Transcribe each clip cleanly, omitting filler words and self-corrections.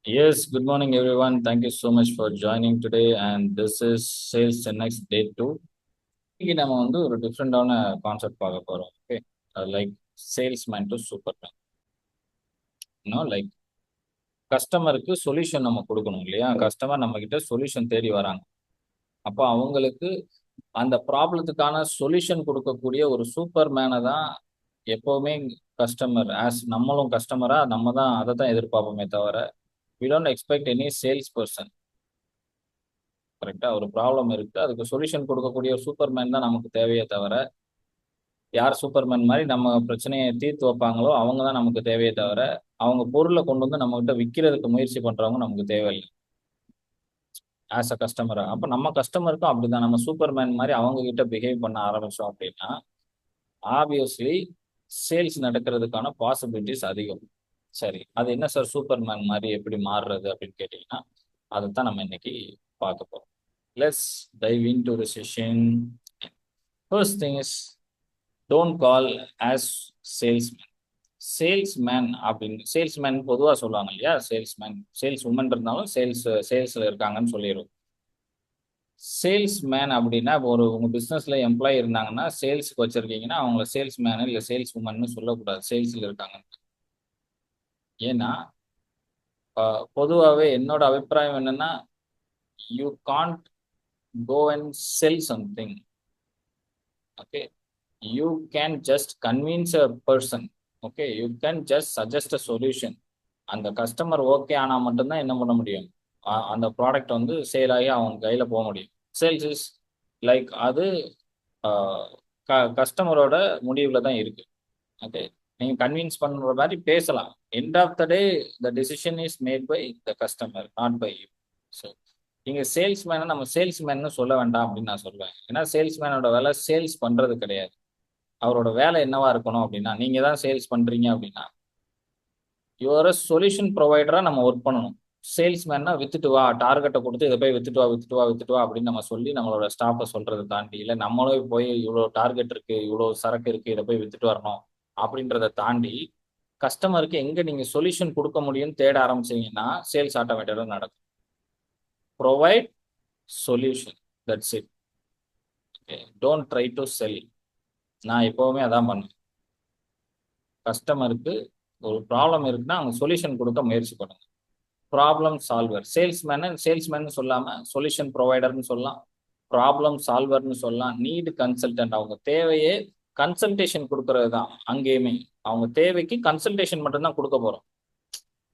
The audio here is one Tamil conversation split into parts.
Yes, good morning, everyone. Thank you so much for joining today. And this is Sales 10x Day 2. இன்னைக்கு நம்ம வந்து ஒரு டிஃப்ரெண்டான கான்செப்ட் பார்க்க போறோம். Okay, like salesman to Superman. Like கஸ்டமருக்கு சொல்யூஷன் நம்ம கொடுக்கணும் இல்லையா? கஸ்டமர் நம்ம கிட்ட சொல்யூஷன் தேடி வராங்க. அப்போ அவங்களுக்கு அந்த ப்ராப்ளத்துக்கான சொல்யூஷன் கொடுக்கக்கூடிய ஒரு சூப்பர்மேனை தான் எப்பவுமே கஸ்டமர் நம்மளும் கஸ்டமரா நம்ம தான் அதை தான் எதிர்பார்ப்போமே தவிர we don't expect any sales person. கரெக்டா ஒரு ப்ராப்ளம் இருக்கு, அதுக்கு சொல்யூஷன் கொடுக்கக்கூடிய சூப்பர்மேன் தான் நமக்கு தேவையே தவிர யார் சூப்பர்மேன் மாதிரி நம்ம பிரச்சனையை தீர்த்து வைப்பாங்களோ அவங்க தான் நமக்கு தேவையே தவிர அவங்க பொருளை கொண்டு வந்து நம்ம கிட்ட விற்கிறதுக்கு முயற்சி பண்றவங்க நமக்கு தேவையில்லை ஆஸ் அ கஸ்டமரா. அப்ப நம்ம கஸ்டமருக்கும் அப்படிதான், நம்ம சூப்பர்மேன் மாதிரி அவங்க கிட்ட பிஹேவ் பண்ண ஆரம்பிச்சோம் அப்படின்னா ஆப்வியஸ்லி சேல்ஸ் நடக்கிறதுக்கான பாசிபிலிட்டிஸ் அதிகம். சரி, அது என்ன சார் சூப்பர்மேன் மாதிரி எப்படி மாறுறது அப்படின்னு கேட்டீங்கன்னா அதைத்தான் நம்ம இன்னைக்கு பார்க்க போறோம். Let's dive into the session. First thing is, don't call as salesman. Salesman அப்படின்னு சேல்ஸ்மேன் பொதுவாக சொல்லுவாங்க இல்லையா? சேல்ஸ்மேன், சேல்ஸ் உமன் இருந்தாலும் சேல்ஸ்ல இருக்காங்கன்னு சொல்லிடுவோம். சேல்ஸ்மேன் அப்படின்னா உங்க பிசினஸ்ல எம்ப்ளாயி இருந்தாங்கன்னா சேல்ஸுக்கு வச்சிருக்கீங்கன்னா அவங்கள சேல்ஸ்மேன் இல்லை சேல்ஸ் உமன்னு சொல்லக்கூடாது, சேல்ஸ்ல இருக்காங்க. ஏன்னா பொதுவாகவே என்னோட அபிப்பிராயம் என்னன்னா, you can't go and sell something. Okay, you can just convince a person. Okay, you can just suggest a solution. அந்த கஸ்டமர் ஓகே ஆனா மட்டும்தான் என்ன பண்ண முடியும், அந்த ப்ராடக்ட் வந்து சேல் ஆகி அவங்க கையில போக முடியும். சேல்ஸ் இஸ் லைக் அது கஸ்டமரோட முடிவுல தான் இருக்கு. ஓகே, நீங்க கன்வின்ஸ் பண்ற மாதிரி பேசலாம். End of the day the decision is made by the customer, not by you. So நீங்க சேல்ஸ்மேனை நம்ம சேல்ஸ்மேன்னு சொல்ல வேண்டாம் அப்படின்னு நான் சொல்லுவேன். ஏன்னா சேல்ஸ்மேனோட வேலை சேல்ஸ் பண்றது கிடையாது. அவரோட வேலை என்னவா இருக்கணும் அப்படின்னா, நீங்க தான் சேல்ஸ் பண்றீங்க அப்படின்னா யுவர் சொல்யூஷன் ப்ரொவைடரா நம்ம ஒர்க் பண்ணணும். சேல்ஸ்மேன்னா வித்துட்டு வா, டார்கெட்டை கொடுத்து இதை போய் வித்துட்டு வா வித்துட்டு வா வித்துட்டு வா அப்படின்னு நம்ம சொல்லி நம்மளோட ஸ்டாஃபை சொல்றதை தாண்டி, இல்லை நம்மளே போய் இவ்வளோ டார்கெட் இருக்கு, இவ்வளோ சரக்கு இருக்கு, இதை போய் வித்துட்டு வரணும் அப்படின்றத தாண்டி கஸ்டமருக்கு எங்க நீங்க சொல்யூஷன் கொடுக்க முடியும்னு தேட ஆரம்பிச்சீங்கன்னா சேல்ஸ் ஆட்டோமேட்டிக்கா நடக்கும். Provide solution, that's it. Okay, don't try to sell. நான் எப்பவுமே அதான் பண்ணுவேன். கஸ்டமருக்கு ஒரு ப்ராப்ளம் இருக்குன்னா அவங்க சொல்யூஷன் கொடுக்க முயற்சி பண்ணுங்க. Problem solver. சேல்ஸ்மேன் சொல்லாம சொல்யூஷன் ப்ரொவைடர்னு சொல்லலாம், ப்ராப்ளம் சால்வர்னு சொல்லலாம், நீடு கன்சல்டன்ட். அவங்க தேவையே கன்சல்டேஷன் கொடுக்கறது தான். அங்கேயுமே அவங்க தேவைக்கு கன்சல்டேஷன் மட்டும்தான் கொடுக்க போறோம்.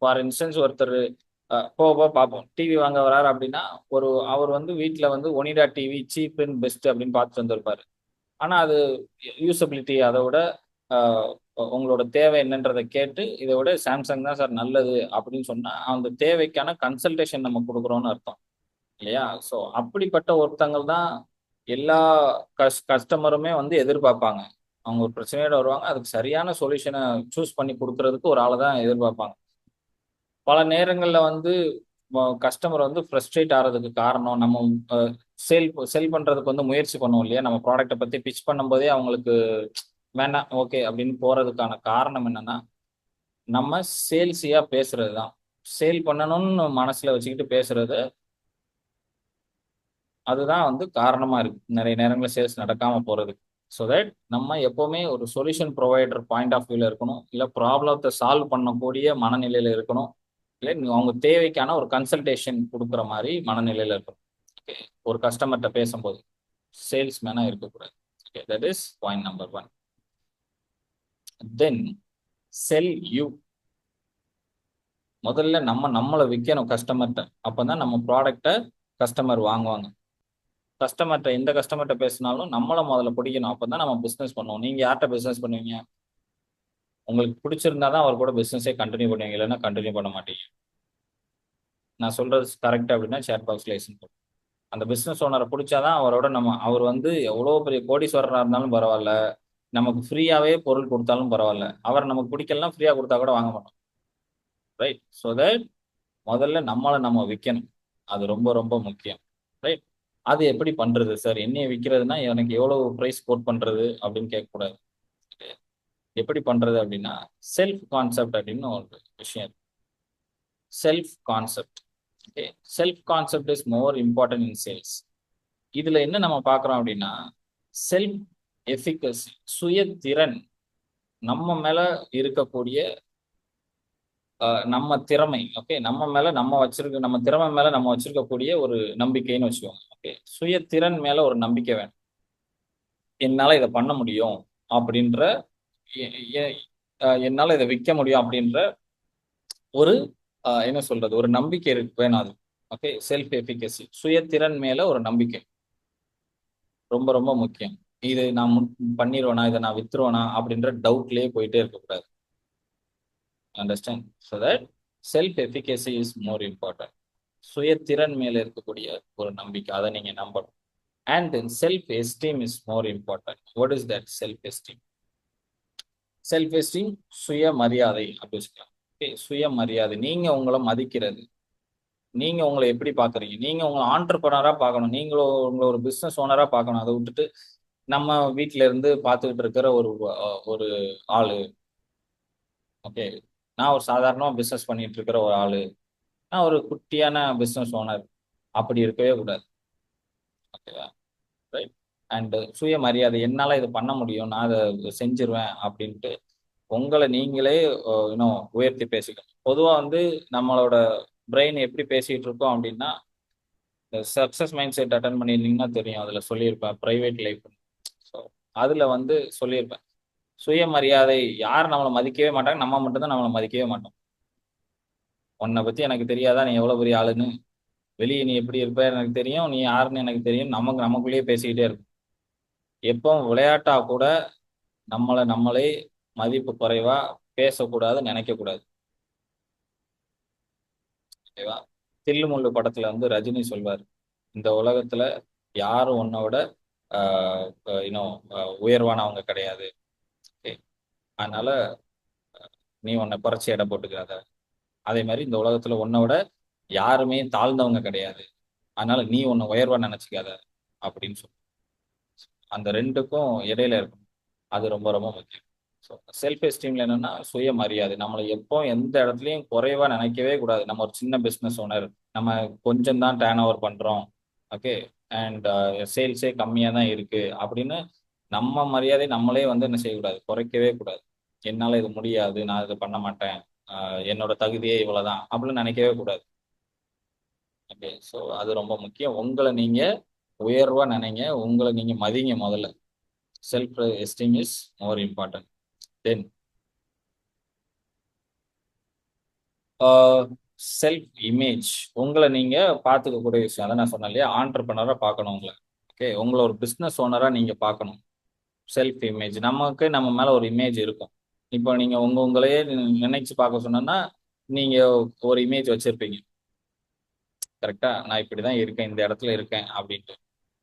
ஃபார் இன்ஸ்டன்ஸ் ஒருத்தர் போக பார்ப்போம், டிவி வாங்க வராரு அப்படின்னா அவர் வந்து வீட்டில் வந்து Onida TV cheap and best அப்படின்னு பார்த்துட்டு வந்திருப்பாரு. ஆனால் அது யூசபிலிட்டி அதை விட உங்களோட தேவை என்னன்றதை கேட்டு இதை விட சாம்சங் தான் சார் நல்லது அப்படின்னு சொன்னால் அந்த தேவைக்கான கன்சல்டேஷன் நம்ம கொடுக்குறோம்னு அர்த்தம் இல்லையா? ஸோ அப்படிப்பட்ட ஒருத்தங்கள் தான் எல்லா கஸ்டமருமே வந்து எதிர்பார்ப்பாங்க. அவங்க ஒரு பிரச்சனையோட வருவாங்க, அதுக்கு சரியான சொல்யூஷனை சூஸ் பண்ணி கொடுக்கறதுக்கு ஒரு ஆளை தான் எதிர்பார்ப்பாங்க. பல நேரங்களில் வந்து கஸ்டமர் வந்து ஃப்ரஸ்ட்ரேட் ஆகிறதுக்கு காரணம், நம்ம செல் பண்ணுறதுக்கு வந்து முயற்சி பண்ணுவோம் இல்லையா? நம்ம ப்ராடக்ட்டை பற்றி பிச் பண்ணும்போதே அவங்களுக்கு வேண்டாம் ஓகே அப்படின்னு போகிறதுக்கான காரணம் என்னன்னா, நம்ம சேல்ஸியாக பேசுறது தான். சேல் பண்ணணும்னு மனசில் வச்சுக்கிட்டு பேசுறது, அதுதான் வந்து காரணமாக இருக்கு நிறைய நேரங்களில் சேல்ஸ் நடக்காமல் போகிறதுக்கு. ஸோ தட் நம்ம எப்போவுமே ஒரு சொல்யூஷன் ப்ரொவைடர் பாயிண்ட் ஆஃப் வியூவில் இருக்கணும், இல்லை ப்ராப்ளத்தை சால்வ் பண்ணக்கூடிய மனநிலையில் இருக்கணும், இல்லை அவங்க தேவைக்கான ஒரு கன்சல்டேஷன் கொடுக்குற மாதிரி மனநிலையில் இருக்கணும். ஓகே, ஒரு கஸ்டமர்கிட்ட பேசும்போது சேல்ஸ்மேனாக இருக்கக்கூடாது. Okay, that is point number 1. Then sell you. முதல்ல நம்மளை விற்கணும் கஸ்டமர்கிட்ட, அப்பதான் நம்ம ப்ராடக்டை கஸ்டமர் வாங்குவாங்க. கஸ்டமர்கிட்ட எந்த கஸ்டமர்கிட்ட பேசினாலும் நம்மளை முதல்ல பிடிக்கணும், அப்பதான் நம்ம பிஸ்னஸ் பண்ணுவோம். நீங்க யார்கிட்ட பிஸ்னஸ் பண்ணுவீங்க? உங்களுக்கு பிடிச்சிருந்தா தான் அவர் கூட பிஸ்னஸே கண்டினியூ பண்ணுவீங்க, இல்லைன்னா கண்டினியூ பண்ண மாட்டீங்க. நான் சொல்றது கரெக்ட் அப்படின்னா சேட் பாக்ஸ்ல லிசன் பண்ணுங்க. அந்த பிஸ்னஸ் ஓனரை பிடிச்சாதான் அவரோட அவர் வந்து எவ்வளோ பெரிய கோடீஸ்வரராக இருந்தாலும் பரவாயில்ல, நமக்கு ஃப்ரீயாவே பொருள் கொடுத்தாலும் பரவாயில்ல, அவர் நமக்கு பிடிக்கலாம் ஃப்ரீயா கொடுத்தா கூட வாங்க மாட்டோம். ரைட்? ஸோ தட் முதல்ல நம்மளை நம்ம விற்கணும், அது ரொம்ப ரொம்ப முக்கியம். ரைட்? அது எப்படி பண்றது சார்? என்னைய விற்கிறதுனா எனக்கு எவ்வளவு ப்ரைஸ் கோட் பண்றது அப்படின்னு கேட்கக்கூடாது. எப்படி பண்றது அப்படின்னா செல்ஃப் கான்செப்ட் அப்படின்னு ஒரு விஷயம் இருக்கு. Self concept. Okay, self concept is more important in sales. இதுல என்ன நம்ம பார்க்குறோம் அப்படின்னா, செல்ஃப் எஃபிகசி, சுய திறன், நம்ம மேல இருக்கக்கூடிய நம்ம திறமை. ஓகே, நம்ம திறமை மேல நம்ம வச்சிருக்கக்கூடிய ஒரு நம்பிக்கைன்னு வச்சுக்கோங்க. ஓகே, சுய திறன் மேல ஒரு நம்பிக்கை வேணும். என்னால இதை பண்ண முடியும் அப்படின்ற, எ- எ- என்னால இதை விற்க முடியும் அப்படின்ற ஒரு என்ன சொல்றது, ஒரு நம்பிக்கை வேணும் அது. ஓகே, செல்ஃப் எஃபிகசி, சுயத்திறன் மேல ஒரு நம்பிக்கை ரொம்ப ரொம்ப முக்கியம். இது நான் பண்ணிடுவேனா, இதை நான் வித்துருவேனா அப்படின்ற டவுட்லயே போயிட்டே இருக்கக்கூடாது. Understand? So that self efficacy is more important. சுயத்திறன் மேல இருக்கக்கூடிய ஒரு நம்பிக்கை, அதை நீங்க நம்பணும். And then self esteem is more important. What is that self esteem? Self esteem சுயமரியாதை அப்படி வச்சுக்கலாம். ஓகே, சுயமரியாதை, நீங்க உங்களை மதிக்கிறது. நீங்க உங்களை எப்படி பாக்குறீங்க? நீங்க உங்களை ஆண்டர்பனரா பார்க்கணும். நீங்களும் உங்களை ஒரு பிசினஸ் ஓனரா பார்க்கணும். அதை விட்டுட்டு நம்ம வீட்ல இருந்து பார்த்துக்கிட்டு இருக்கிற ஒரு ஆளு. ஓகே, நான் ஒரு சாதாரணமா பிசினஸ் பண்ணிட்டு இருக்கிற ஒரு ஆளு, நான் ஒரு குட்டியான பிசினஸ் ஓனர், அப்படி இருக்கவே கூடாது. ஓகேவா? ரைட். அண்ட் சுயமரியாதை, என்னால இது பண்ண முடியும், நான் அதை செஞ்சிருவேன் அப்படின்ட்டு உங்களை நீங்களே இன்னும் உயர்த்தி பேசிக்கணும். பொதுவா வந்து நம்மளோட பிரெயின் எப்படி பேசிட்டு இருக்கோம் அப்படின்னா, சக்சஸ் மைண்ட் செட் அட்டன் பண்ணியிருந்தீங்கன்னா தெரியும், அதுல சொல்லியிருப்பேன் பிரைவேட் லைஃப். ஸோ அதுல வந்து சொல்லியிருப்பேன், சுயமரியாதை, யார் நம்மளை மதிக்கவே மாட்டாங்க, நம்ம மட்டும்தான் நம்மளை மதிக்கவே மாட்டோம். உன்னை பத்தி எனக்கு தெரியாதா, நீ எவ்வளவு பெரிய ஆளுன்னு? வெளியே நீ எப்படி இருப்ப எனக்கு தெரியும், நீ யாருன்னு எனக்கு தெரியும், நமக்குள்ளேயே பேசிக்கிட்டே இருக்கும். எப்போ விளையாட்டா கூட நம்மளே மதிப்பு குறைவா பேசக்கூடாது, நினைக்க கூடாது. ஓகேவா? தில்லுமுள்ளு படத்துல வந்து ரஜினி சொல்வார், இந்த உலகத்துல யாரும் உன்னோட இன்னும் உயர்வானவங்க கிடையாது. ஓகே, அதனால நீ உன்னை குறைச்சி எடை போட்டுக்காத. அதே மாதிரி இந்த உலகத்துல உன்னோட யாருமே தாழ்ந்தவங்க கிடையாது, அதனால நீ உன்னை உயர்வா நினைச்சுக்காத அப்படின்னு சொல்லி, அந்த ரெண்டுக்கும் இடையில இருக்கும். அது ரொம்ப ரொம்ப முக்கியம். ஸோ செல்ஃப் எஸ்டீம்ல என்னன்னா சுயமரியாதை, நம்மளை எப்போ எந்த இடத்துலையும் குறைவா நினைக்கவே கூடாது. நம்ம ஒரு சின்ன பிஸ்னஸ் ஓனர், நம்ம கொஞ்சம் தான் டேர்ன் ஓவர் பண்றோம், ஓகே, அண்ட் சேல்ஸே கம்மியாக தான் இருக்கு அப்படின்னு நம்ம மரியாதை நம்மளே வந்து என்ன செய்யக்கூடாது, குறைக்கவே கூடாது. என்னால் இது முடியாது, நான் இதை பண்ண மாட்டேன், என்னோட தகுதியே இவ்வளவுதான் அப்படின்னு நினைக்கவே கூடாது. ஓகே, ஸோ அது ரொம்ப முக்கியம். உங்களை நீங்க உயர்வா நினைங்க, உங்களை நீங்க மதிங்க முதல்ல. Self esteem is more important. Then self image, உங்களை நீங்க பார்த்துக்கக்கூடிய விஷயம். அதை நான் சொன்னேன் இல்லையா, ஆண்டர்பனரா பார்க்கணும் உங்களை. ஓகே, உங்களை ஒரு பிஸ்னஸ் ஓனரா நீங்க பார்க்கணும். செல்ஃப் இமேஜ், நமக்கு நம்ம மேல ஒரு இமேஜ் இருக்கும். இப்போ நீங்க உங்களையே நினைச்சு பார்க்க சொன்னா, நீங்க ஒரு இமேஜ் வச்சிருப்பீங்க. கரெக்டா, நான் இப்படிதான் இருக்கேன், இந்த இடத்துல இருக்கேன் அப்படின்ட்டு.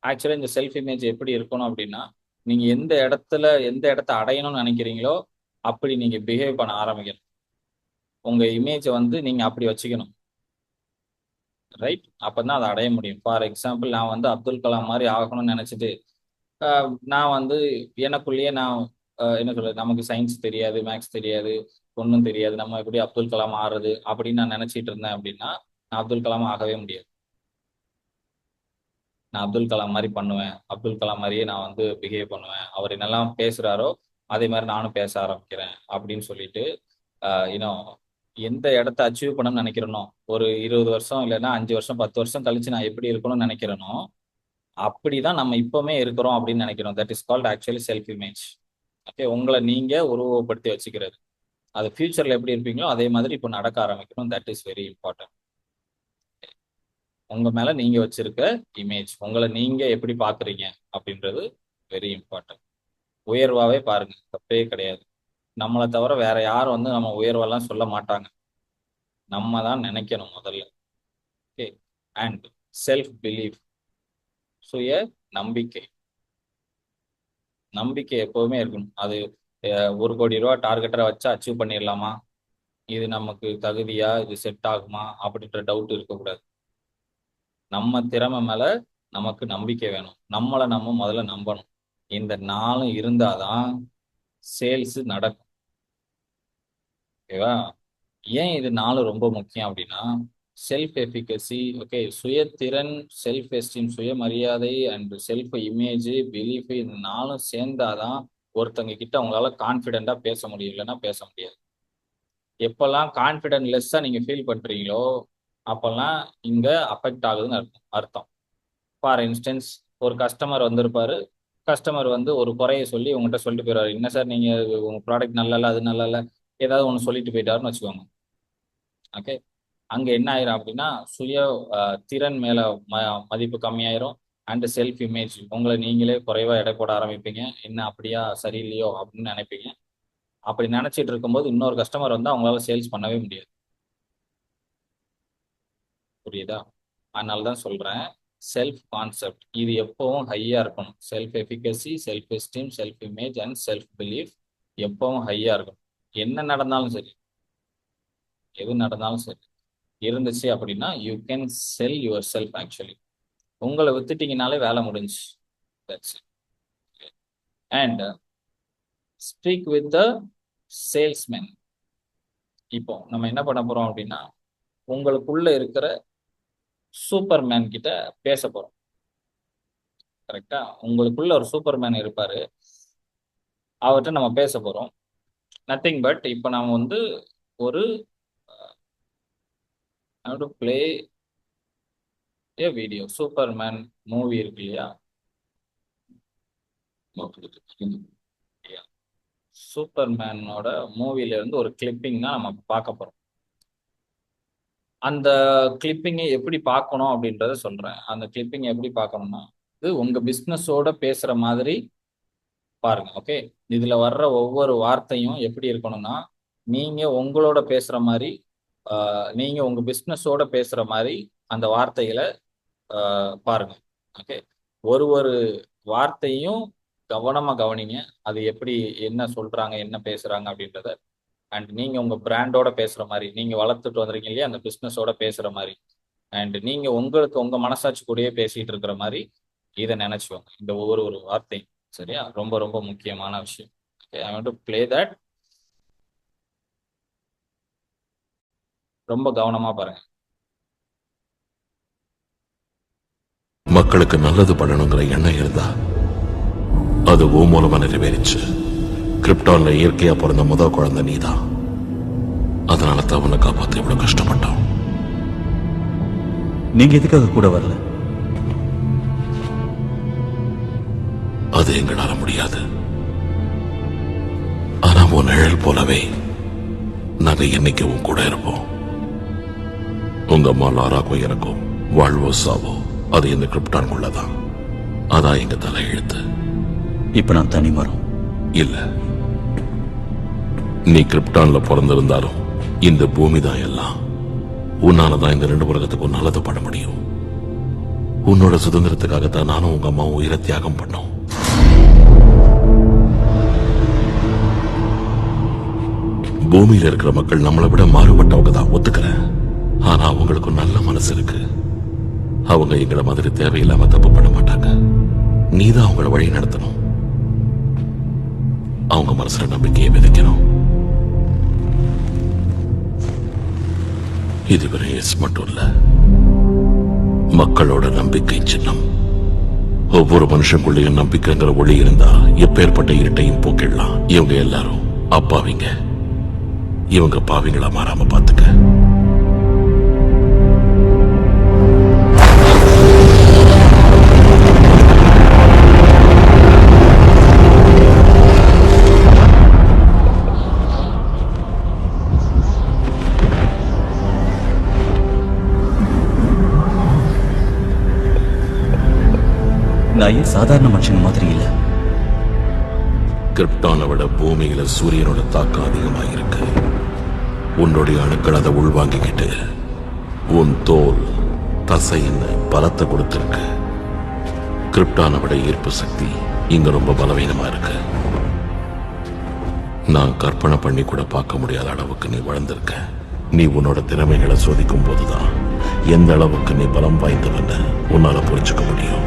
ஆக்சுவலா இந்த செல்ஃப் இமேஜ் எப்படி இருக்கணும் அப்படின்னா, நீங்க எந்த இடத்த அடையணும்னு நினைக்கிறீங்களோ அப்படி நீங்க பிஹேவ் பண்ண ஆரம்பிக்கணும். உங்க இமேஜை வந்து நீங்க அப்படி வச்சுக்கணும். ரைட், அப்பதான் அதை அடைய முடியும். ஃபார் எக்ஸாம்பிள், நான் வந்து அப்துல் கலாம் மாதிரி ஆகணும்னு நினைச்சிட்டு நான் வந்து எனக்குள்ளேயே நான் என்ன சொல்றது, நமக்கு சயின்ஸ் தெரியாது, மேக்ஸ் தெரியாது, ஒன்றும் தெரியாது, நம்ம எப்படி அப்துல் கலாம் ஆறுறது அப்படின்னு நான் நினைச்சிட்டு இருந்தேன் அப்படின்னா, நான் அப்துல் கலாம் ஆகவே முடியாது. நான் அப்துல் கலாம் மாதிரி பண்ணுவேன், அப்துல் கலாம் மாதிரியே நான் வந்து பிஹேவ் பண்ணுவேன், அவர் என்னெல்லாம் பேசுறாரோ அதே மாதிரி நானும் பேச ஆரம்பிக்கிறேன் அப்படின்னு சொல்லிட்டு இன்னும் எந்த இடத்த அச்சீவ் பண்ணணும்னு நினைக்கிறேனோ, ஒரு 20 வருஷம் இல்லைன்னா 5 வருஷம் 10 வருஷம் கழிச்சு நான் எப்படி இருக்கணும்னு நினைக்கிறேனோ அப்படிதான் நம்ம இப்பவுமே இருக்கிறோம் அப்படின்னு நினைக்கிறோம். That is called actually self image. Okay, உங்களை நீங்க உருவப்படுத்தி வச்சுக்கிறது. அது ஃபியூச்சர்ல எப்படி இருப்பீங்களோ அதே மாதிரி இப்போ நடக்க ஆரம்பிக்கணும். That is very important. உங்க மேல நீங்க வச்சிருக்க இமேஜ், உங்களை நீங்க எப்படி பாக்குறீங்க அப்படின்றது வெரி இம்பார்ட்டன்ட். உயர்வாவே பாருங்க, தப்பே கிடையாது. நம்மளை தவிர வேற யாரும் வந்து நம்ம உயர்வெல்லாம் சொல்ல மாட்டாங்க, நம்ம தான் நினைக்கணும் முதல்ல. ஓகே, அண்ட் செல்ஃப் பிலீஃப், சுய நம்பிக்கை. நம்பிக்கை எப்பவுமே இருக்கணும். அது 1 கோடி ரூபா டார்கெட்டரை வச்சு அச்சீவ் பண்ணிடலாமா, இது நமக்கு தகுதியா, இது செட் ஆகுமா அப்படின்ற டவுட் இருக்கக்கூடாது. நம்ம திறமை மேல நமக்கு நம்பிக்கை வேணும், நம்மளை நம்ம முதல்ல நம்பணும். இந்த நாளும் இருந்தாதான் சேல்ஸ் நடக்கும். ஓகேவா? ஏன் இது 4 ரொம்ப முக்கியம் அப்படின்னா, செல்ஃப் எஃபிகசி, ஓகே, சுயத்திறன், செல்ஃப் எஸ்டீம், சுயமரியாதை அண்ட் செல்ஃப் இமேஜ், பிலீஃப் இந்த 4ம் சேர்ந்தாதான் ஒருத்தங்க கிட்ட உங்களால கான்ஃபிடென்ட்டா பேச முடியும். இல்லைன்னா பேச முடியாது. எப்பல்லாம் கான்ஃபிடென்ட் லெஸ்ஸா நீங்க ஃபீல் பண்றீங்களோ, அப்பல்லாம் இங்க அஃபெக்ட் ஆகுதுன்னு அர்த்தம். ஃபார் இன்ஸ்டன்ஸ், ஒரு கஸ்டமர் வந்திருப்பாரு. கஸ்டமர் வந்து ஒரு குறைய சொல்லி உங்ககிட்ட சொல்லிட்டு போயிடுவாரு. "என்ன சார் நீங்க உங்க ப்ராடக்ட் நல்லா இல்ல, அது நல்லா இல்ல." ஏதாவது ஒண்ணு சொல்லிட்டு போயிட்டாருன்னு வச்சுக்கோங்க. ஓகே. அங்க என்ன ஆயிரும் அப்படின்னா, சுய திறன் மேல மதிப்பு கம்மியாயிரும். அண்ட் செல்ஃப் இமேஜ், உங்களை நீங்களே குறைவா எடை போட ஆரம்பிப்பீங்க. என்ன அப்படியா, சரியில்லையோ அப்படின்னு நினைப்பீங்க. அப்படி நினைச்சிட்டு இருக்கும்போது இன்னொரு கஸ்டமர் வந்து அவங்களால சேல்ஸ் பண்ணவே முடியாது. புரியுதா? அதனால தான் சொல்றேன், செல்ஃப் கான்செப்ட் இது எப்பவும் ஹையா இருக்கணும். Self efficacy, self esteem, self image and self belief எப்பவும் ஹையா இருக்கணும். என்ன நடந்தாலும் சரி, எது நடந்தாலும் சரி இருந்துச்சு அப்படின்னா you can sell your self. Actually உங்களை வித்துட்டீங்கனாலே வேலை முடிஞ்சு. That's it. And speak with the salesman. இப்போ நம்ம என்ன பண்ண போறோம் அப்படின்னா, உங்களுக்குள்ள இருக்கிற சூப்பர்மேன் கிட்ட பேச போறோம். கரெக்டா? உங்களுக்குள்ள ஒரு சூப்பர்மேன் இருப்பாரு. அவர்கிட்ட நம்ம பேச போறோம். நத்திங் பட் இப்போ நம்ம வந்து ஒரு பிளே ஏ வீடியோ. சூப்பர்மேன் மூவி இருக்கு இல்லையா? சூப்பர்மேனோட மூவில இருந்து ஒரு கிளிப்பிங் தான் நம்ம பார்க்க போறோம். அந்த கிளிப்பிங்கை எப்படி பார்க்கணும் அப்படின்றத சொல்றேன். அந்த கிளிப்பிங் எப்படி பார்க்கணும்னா, இது உங்க பிசினஸோட பேசுற மாதிரி பாருங்க. ஓகே. இதுல வர்ற ஒவ்வொரு வார்த்தையும் எப்படி இருக்கணும்னா, நீங்க உங்களோட பேசுற மாதிரி, நீங்க உங்க பிசினஸோட பேசுற மாதிரி அந்த வார்த்தைகளை பாருங்க. ஓகே. ஒரு ஒரு வார்த்தையும் கவனமா கவனிங்க. அது எப்படி, என்ன சொல்றாங்க, என்ன பேசுறாங்க அப்படின்றத. அண்ட் நீங்க உங்க பிராண்டோட பேசுற மாதிரி, நீங்க வளர்த்துட்டு வந்துருக்கீங்க இல்லையா அந்த பிசினஸோட பேசுற மாதிரி, அண்ட் நீங்க உங்களுக்கு உங்க மனசாட்சி கூடயே பேசிட்டு இருக்கிற மாதிரி இதை நினைச்சுக்கோங்க. இந்த ஒவ்வொரு ஒரு வார்த்தையும் சரியா, ரொம்ப ரொம்ப முக்கியமான விஷயம். Okay, I want to play that. ரொம்ப கவனமா பாருங்க. மக்களுக்கு நல்லது பண்ணணுங்கிற எண்ணம் இருந்தா அது ஓ மூலமா நிறைவேறிச்சு. கிரிப்டான்ல இயற்கையா பிறந்த முதல் குழந்தை நீதான். அதனால தான் உன்னை காப்பாத்த இவ்வளவு கஷ்டப்பட்டோம். நீங்க எதுக்காக கூட வரல? அது எங்களால முடியாது. ஆனா உன் நிழல் போலவே நாங்க என்னைக்கு உன் கூட இருப்போம். உங்க அம்மா லாராக்கும் எனக்கும் வாழ்வோ சாவோ அது இந்த கிரிப்டான்குள்ளதான். அதான் எங்க தலையெழுத்து. இப்ப நான் தனி மரம் இல்ல. நீ கிரிப்டான்ல பிறந்திருந்தாலும் இந்த பூமி தான் எல்லாம். உன்னாலதான் இந்த 2 உலகத்துக்கும் நல்லது பண்ண முடியும். உன்னோட சுதந்திரத்துக்காகத்தான் நானும் உங்க அம்மாவும் உயிரை தியாகம் பண்ணோம். பூமியில இருக்கிற மக்கள் நம்மளை விட மாறுபட்டவங்க தான், ஒத்துக்கிறேன். ஆனா அவங்களுக்கு நல்ல மனசு இருக்கு. அவங்க எங்களை மாதிரி தேவையில்லாம தப்பு பண்ண மாட்டாங்க. நீதான் அவங்கள வழி நடத்தணும். அவங்க மனசுல நம்பிக்கையை விதைக்கணும். இது வெறும் எஸ் மட்டும் இல்ல, மக்களோட நம்பிக்கை சின்னம். ஒவ்வொரு மனுஷங்களுடையும் நம்பிக்கைங்கிற ஒளி இருந்தா எப்பேற்பட்ட இருட்டையும் போக்கிடலாம். இவங்க எல்லாரும் அப்பாவிங்க. இவங்க பாவிங்களா மாறாம பாத்துக்க. நான் ஏன் சாதாரண மனுஷன் மாதிரி இல்ல? கிரிப்டானை விட பூமியில சூரியனோட தாக்கம் அதிகமாக இருக்கு. உன்னுடைய அணுக்கள் அதை உள்வாங்கிக்கிட்டு உன் தோல் தசைன்னு பலத்தை கொடுத்திருக்கு. கிரிப்டானை விட ஈர்ப்பு சக்தி இங்க ரொம்ப பலவீனமா இருக்கு. நான் கற்பனை பண்ணி கூட பார்க்க முடியாத அளவுக்கு நீ வளர்ந்திருக்க. நீ உன்னோட திறமைகளை சோதிக்கும் போதுதான் எந்த அளவுக்கு நீ பலம் வாய்ந்தவன்னு உன்னால புரிஞ்சுக்க முடியும்.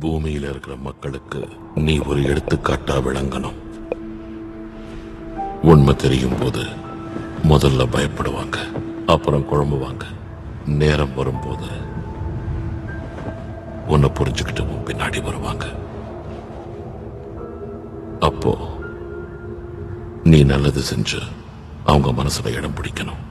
பூமியில இருக்கிற மக்களுக்கு நீ ஒரு எடுத்துக்காட்டா விளங்கணும். உண்மை தெரியும் போது முதல்ல பயப்படுவாங்க, அப்புறம் குழம்புவாங்க. நேரம் வரும்போது உன்னை புரிஞ்சுக்கிட்டு உன் பின்னாடி வருவாங்க. அப்போ நீ நல்லது செஞ்சு அவங்க மனசுல இடம் பிடிக்கணும்.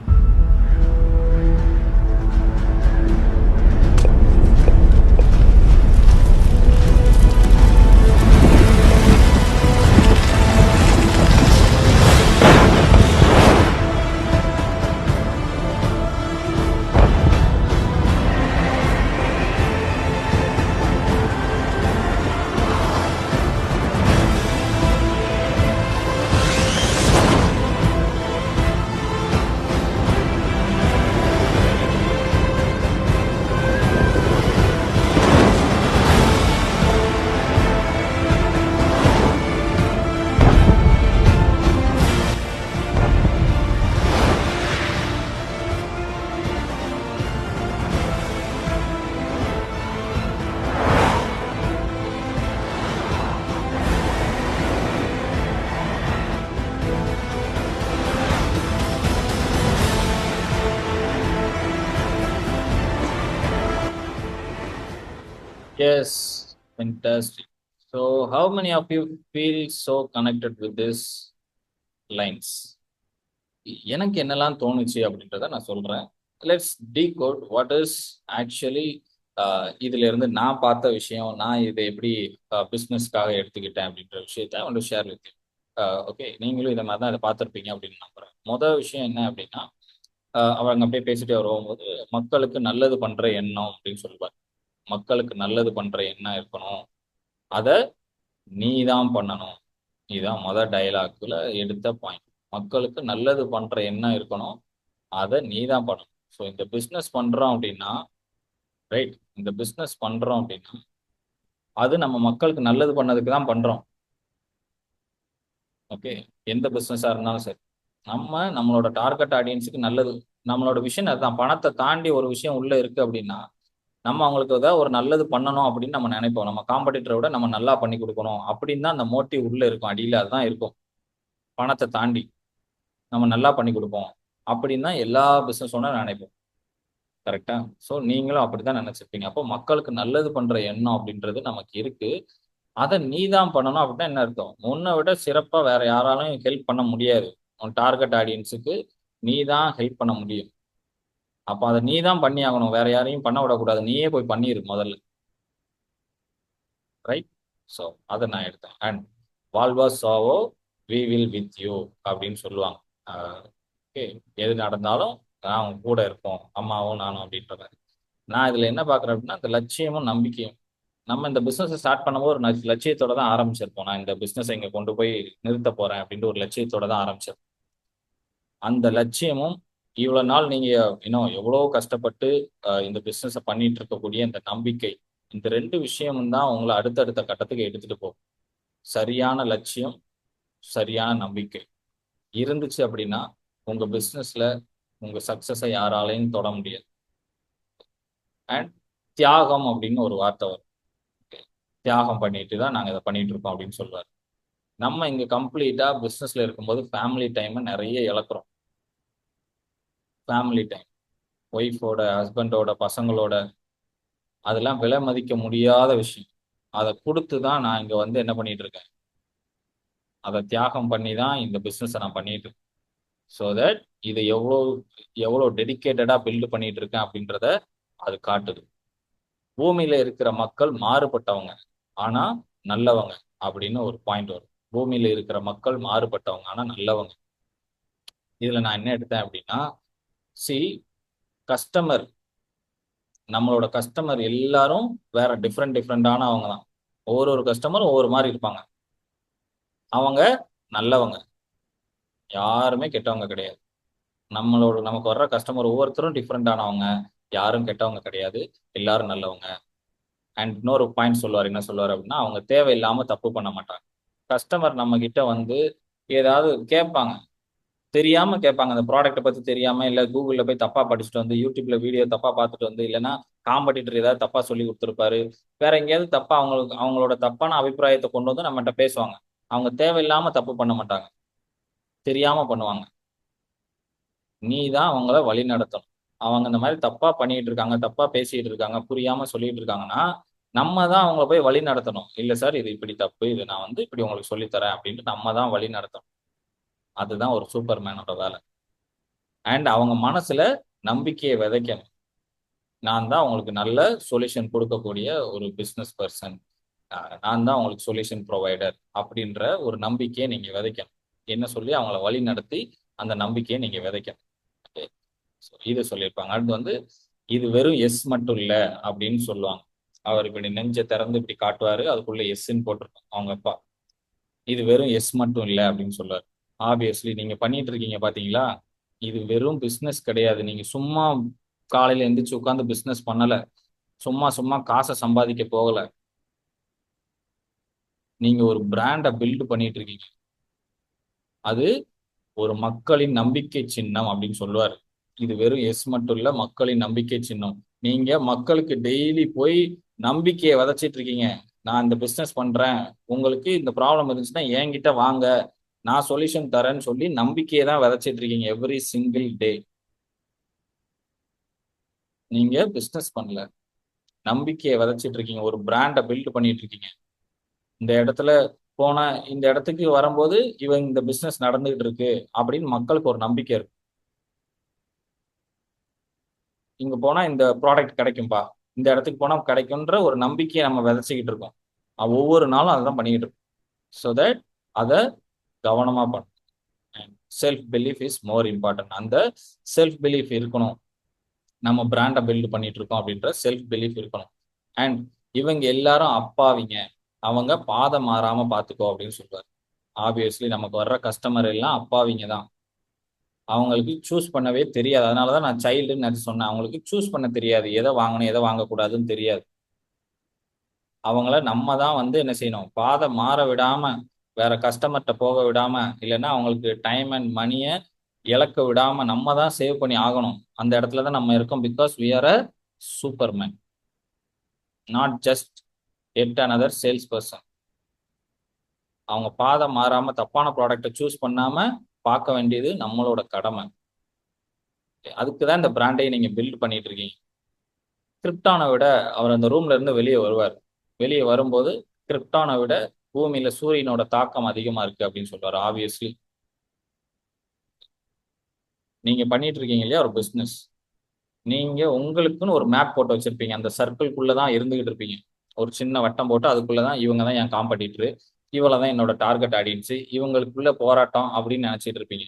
Yes, fantastic. So, how many of you feel so connected with these lines? எனக்கு என்னெல்லாம் தோணுச்சு அப்படின்றத நான் சொல்றேன். Let's decode what is actually இதுல இருந்து நான் பார்த்த விஷயம், நான் இதை எப்படி பிஸ்னஸ்க்காக எடுத்துக்கிட்டேன் அப்படின்ற விஷயத்த வந்து ஷேர் வித். ஓகே, நீங்களும் இதை மாதிரி தான் இதை பார்த்துருப்பீங்க அப்படின்னு நம்புறேன். மொதல் விஷயம் என்ன அப்படின்னா, அவங்க அப்படியே பேசிட்டே வரும்போது மக்களுக்கு நல்லது பண்ற எண்ணம் அப்படின்னு சொல்லுவார். மக்களுக்கு நல்லது பண்ற எண்ணம் இருக்கணும், அதை நீ தான் பண்ணணும். இதுதான் மொதல் டயலாக்ல எடுத்த பாயிண்ட். மக்களுக்கு நல்லது பண்ற எண்ணம் இருக்கணும், அதை நீ தான் பண்ணணும். ஸோ இந்த பிஸ்னஸ் பண்றோம் அப்படின்னா, ரைட், இந்த பிஸ்னஸ் பண்றோம் அப்படின்னா அது நம்ம மக்களுக்கு நல்லது பண்ணதுக்கு தான் பண்றோம். ஓகே, எந்த பிஸ்னஸா இருந்தாலும் சரி, நம்மளோட டார்கெட் ஆடியன்ஸுக்கு நல்லது, நம்மளோட விஷயம் அதுதான். பணத்தை தாண்டி ஒரு விஷயம் உள்ள இருக்கு அப்படின்னா நம்ம அவங்களுக்கு ஏதாவது ஒரு நல்லது பண்ணணும் அப்படின்னு நம்ம நினைப்போம். நம்ம காம்படிட்டரை விட நம்ம நல்லா பண்ணி கொடுக்கணும் அப்படின்னு தான் அந்த மோட்டிவ் உள்ள இருக்கும், அடியில் அதுதான் இருக்கும். பணத்தை தாண்டி நம்ம நல்லா பண்ணி கொடுப்போம் அப்படின்னு தான் எல்லா பிஸ்னஸ் ஓனரும் நினைப்போம். கரெக்டா? ஸோ நீங்களும் அப்படிதான் நினைச்சிருப்பீங்க. அப்போ மக்களுக்கு நல்லது பண்ற எண்ணம் அப்படின்றது நமக்கு இருக்கு, அதை நீ தான் பண்ணணும் அப்படின்னா என்ன அர்த்தம்? உன்னை விட சிறப்பா வேற யாராலும் ஹெல்ப் பண்ண முடியாது. உன் டார்கெட் ஆடியன்ஸுக்கு நீ தான் ஹெல்ப் பண்ண முடியும். அப்போ அதை நீ தான் பண்ணி ஆகணும், வேற யாரையும் பண்ண விடக்கூடாது. நீயே போய் பண்ணிரு முதல்ல. ரைட்? ஸோ அதை நான் எடுத்தேன். அண்ட் வாழ்வா சாவோ வி வில் வித் யூ அப்படின்னு சொல்லுவாங்க. ஓகே, எது நடந்தாலும் நான் உங்க கூட இருப்போம், அம்மாவும் நானும் அப்படின்ற மாதிரி. நான் இதில் என்ன பார்க்குறேன் அப்படின்னா, இந்த லட்சியமும் நம்பிக்கையும். நம்ம இந்த பிஸ்னஸை ஸ்டார்ட் பண்ணும்போது ஒரு லட்சியத்தோட தான் ஆரம்பிச்சிருப்போம். நான் இந்த பிஸ்னஸை இங்கே கொண்டு போய் நிறுத்த போறேன் அப்படின்ட்டு ஒரு லட்சியத்தோட தான் ஆரம்பிச்சிருப்போம். அந்த லட்சியமும் இவ்வளோ நாள் நீங்க இன்னும் எவ்வளோ கஷ்டப்பட்டு இந்த பிஸ்னஸை பண்ணிட்டு இருக்கக்கூடிய இந்த நம்பிக்கை, இந்த ரெண்டு விஷயமும் தான் உங்களை அடுத்தடுத்த கட்டத்துக்கு எடுத்துட்டு போகும். சரியான லட்சியம், சரியான நம்பிக்கை இருந்துச்சு அப்படின்னா உங்க பிஸ்னஸ்ல உங்க சக்சஸை யாராலையும் தொட முடியாது. அண்ட் தியாகம் அப்படின்னு ஒரு வார்த்தை வரும். தியாகம் பண்ணிட்டு தான் நாங்கள் இதை பண்ணிட்டு இருக்கோம் அப்படின்னு சொல்லுவார். நம்ம இங்க கம்ப்ளீட்டா பிஸ்னஸ்ல இருக்கும்போது ஃபேமிலி டைமை நிறைய இழக்கிறோம். ஃபேமிலி டைம், ஒய்ஃபோட, ஹஸ்பண்டோட, பசங்களோட, அதெல்லாம் விலை மதிக்க முடியாத விஷயம். அதை கொடுத்து தான் நான் இங்க வந்து என்ன பண்ணிட்டு இருக்கேன், அதை தியாகம் பண்ணி தான் இந்த பிஸ்னஸை நான் பண்ணிட்டு இருக்கேன். ஸோ தட் இதை எவ்வளோ டெடிக்கேட்டடாக பில்டு பண்ணிட்டு இருக்கேன் அப்படின்றத அது காட்டுது. பூமியில இருக்கிற மக்கள் மாறுபட்டவங்க ஆனா நல்லவங்க அப்படின்னு ஒரு பாயிண்ட் வரும். பூமியில இருக்கிற மக்கள் மாறுபட்டவங்க ஆனா நல்லவங்க. இதுல நான் என்ன எடுத்தேன் அப்படின்னா, கஸ்டமர், நம்மளோட கஸ்டமர் எல்லாரும் வேற டிஃப்ரெண்டான அவங்க தான். ஒவ்வொரு கஸ்டமரும் ஒவ்வொரு மாதிரி இருப்பாங்க. அவங்க நல்லவங்க, யாருமே கெட்டவங்க கிடையாது. நமக்கு வர்ற கஸ்டமர் ஒவ்வொருத்தரும் டிஃப்ரெண்டானவங்க, யாரும் கெட்டவங்க கிடையாது, எல்லாரும் நல்லவங்க. அண்ட் இன்னொரு பாயிண்ட் சொல்லுவார், என்ன சொல்லுவார் அப்படின்னா, அவங்க தேவையில்லாம தப்பு பண்ண மாட்டாங்க. கஸ்டமர் நம்ம கிட்ட வந்து ஏதாவது கேட்பாங்க, தெரியாம கேட்பாங்க, அந்த ப்ராடக்ட்டை பத்தி தெரியாம, இல்லை கூகுளில் போய் தப்பா படிச்சுட்டு வந்து, யூடியூப்ல வீடியோ தப்பா பார்த்துட்டு வந்து, இல்லைன்னா காம்படிட்டர் ஏதாவது தப்பா சொல்லி கொடுத்துருப்பாரு, வேற எங்கேயாவது தப்பா அவங்களோட தப்பான அபிப்பிராயத்தை கொண்டு வந்து நம்மகிட்ட பேசுவாங்க. அவங்க தேவையில்லாம தப்பு பண்ண மாட்டாங்க, தெரியாம பண்ணுவாங்க. நீ தான் அவங்கள வழி நடத்தணும். அவங்க இந்த மாதிரி தப்பா பண்ணிட்டு இருக்காங்க, தப்பா பேசிட்டு இருக்காங்க, புரியாம சொல்லிட்டு இருக்காங்கன்னா நம்ம தான் அவங்கள போய் வழி நடத்தணும். இல்ல சார், இது இப்படி தப்பு, இது நான் வந்து இப்படி உங்களுக்கு சொல்லித்தரேன் அப்படின்ட்டு நம்ம தான் வழி நடத்தணும். அதுதான் ஒரு சூப்பர் மேனோட வேலை. அண்ட் அவங்க மனசுல நம்பிக்கையை விதைக்கணும். நான் தான் உங்களுக்கு நல்ல சொல்யூஷன் கொடுக்கக்கூடிய ஒரு பிஸ்னஸ் பர்சன், நான் தான் உங்களுக்கு சொல்யூஷன் ப்ரொவைடர் அப்படின்ற ஒரு நம்பிக்கையை நீங்க விதைக்கணும். என்ன சொல்லி அவங்கள வழி நடத்தி அந்த நம்பிக்கையை நீங்க விதைக்கணும். ஓகே, ஸோ இது சொல்லியிருப்பாங்க. அடுத்து வந்து இது வெறும் எஸ் மட்டும் இல்லை அப்படின்னு சொல்லுவாங்க. அவர் இப்படி நெஞ்சை திறந்து இப்படி காட்டுவாரு, அதுக்குள்ள எஸ்ன்னு போட்டிருக்கோம் அவங்க அப்பா. இது வெறும் எஸ் மட்டும் இல்லை அப்படின்னு சொல்லுவார். ஆப்வியஸ்லி நீங்க பண்ணிட்டு இருக்கீங்க பாத்தீங்களா, இது வெறும் பிஸ்னஸ் கிடையாது. நீங்க சும்மா காலையில எந்திரிச்சு உட்காந்து பிஸ்னஸ் பண்ணல, சும்மா சும்மா காசை சம்பாதிக்க போகல. நீங்க ஒரு பிராண்டை பில்ட் பண்ணிட்டு இருக்கீங்க. அது ஒரு மக்களின் நம்பிக்கை சின்னம் அப்படின்னு சொல்லுவாரு. இது வெறும் எஸ் மட்டும் இல்ல, மக்களின் நம்பிக்கை சின்னம். நீங்க மக்களுக்கு டெய்லி போய் நம்பிக்கையை விதைச்சிட்டு இருக்கீங்க. நான் இந்த பிசினஸ் பண்றேன், உங்களுக்கு இந்த ப்ராப்ளம் இருந்துச்சுன்னா என்கிட்ட வாங்க, நான் சொல்யூஷன் தரேன்னு சொல்லி நம்பிக்கையை தான் விதைச்சிட்டு இருக்கீங்க எவ்ரி சிங்கிள் டே. நீங்க பிசினஸ் பண்ணல, நம்பிக்கையை விதைச்சிட்டு இருக்கீங்க, ஒரு பிராண்டை பில்ட் பண்ணிட்டு இருக்கீங்க. இந்த இடத்துல போனா, இந்த இடத்துக்கு வரும்போது இவங்க இந்த பிசினஸ் நடந்துகிட்டு இருக்கு அப்படின்னு மக்களுக்கு ஒரு நம்பிக்கை இருக்கு. இங்க போனா இந்த ப்ராடக்ட் கிடைக்கும்பா, இந்த இடத்துக்கு போனா கிடைக்கும்ன்ற ஒரு நம்பிக்கையை நம்ம விதைச்சிக்கிட்டு இருக்கோம். ஒவ்வொரு நாளும் அதுதான் பண்ணிக்கிட்டு இருக்கோம். ஸோ தட் அதை கவனமா பண்ணும். Self belief is more important. அந்த செல்ஃப் பிலீஃப் இருக்கணும். நம்ம பிராண்டை பில்ட் பண்ணிட்டு இருக்கோம் அப்படின்ற செல்ஃப் பிலீஃப் இருக்கணும். அண்ட் இவங்க எல்லாரும் அப்பாவிங்க, அவங்க பாதம் மாறாம பாத்துக்கோ அப்படின்னு சொல்றாரு. ஆப்வியஸ்லி நமக்கு வர்ற கஸ்டமர் எல்லாம் அப்பாவிங்க தான். அவங்களுக்கு சூஸ் பண்ணவே தெரியாது. அதனாலதான் நான் சைல்டுன்னு நினைச்சு சொன்னேன். அவங்களுக்கு சூஸ் பண்ண தெரியாது, எதை வாங்கணும் எதை வாங்கக்கூடாதுன்னு தெரியாது. அவங்கள நம்ம தான் வந்து என்ன செய்யணும், பாதை மாற விடாம, வேற கஸ்டமர்கிட்ட போக விடாம, இல்லைன்னா அவங்களுக்கு டைம் அண்ட் மணியை இழக்க விடாம நம்ம தான் சேவ் பண்ணி ஆகணும். அந்த இடத்துல தான் நம்ம இருக்கோம். Because we are a superman, not just at another sales person. அவங்க பாதை மாறாம தப்பான ப்ராடக்டை சூஸ் பண்ணாம பார்க்க வேண்டியது நம்மளோட கடமை. அதுக்கு தான் இந்த பிராண்டையை நீங்க பில்ட் பண்ணிட்டு இருக்கீங்க. கிரிப்டானை விட அவர் அந்த ரூம்ல இருந்து வெளியே வருவார். வெளியே வரும்போது கிரிப்டானை விட பூமியில சூரியனோட தாக்கம் அதிகமா இருக்கு அப்படின்னு சொல்றாரு. ஆப்வியஸ்லி நீங்க பண்ணிட்டு இருக்கீங்க இல்லையா ஒரு பிசினஸ், நீங்க உங்களுக்குன்னு ஒரு மேப் போட்டு வச்சிருப்பீங்க. அந்த சர்க்கிள்குள்ளதான் இருந்துகிட்டு இருப்பீங்க. ஒரு சின்ன வட்டம் போட்டு அதுக்குள்ளதான் இவங்க தான் என் காம்படிட்டரு, இவ்வளவுதான் என்னோட டார்கெட் ஆடியன்ஸ், இவங்களுக்குள்ள போராட்டம் அப்படின்னு நினைச்சிட்டு இருப்பீங்க.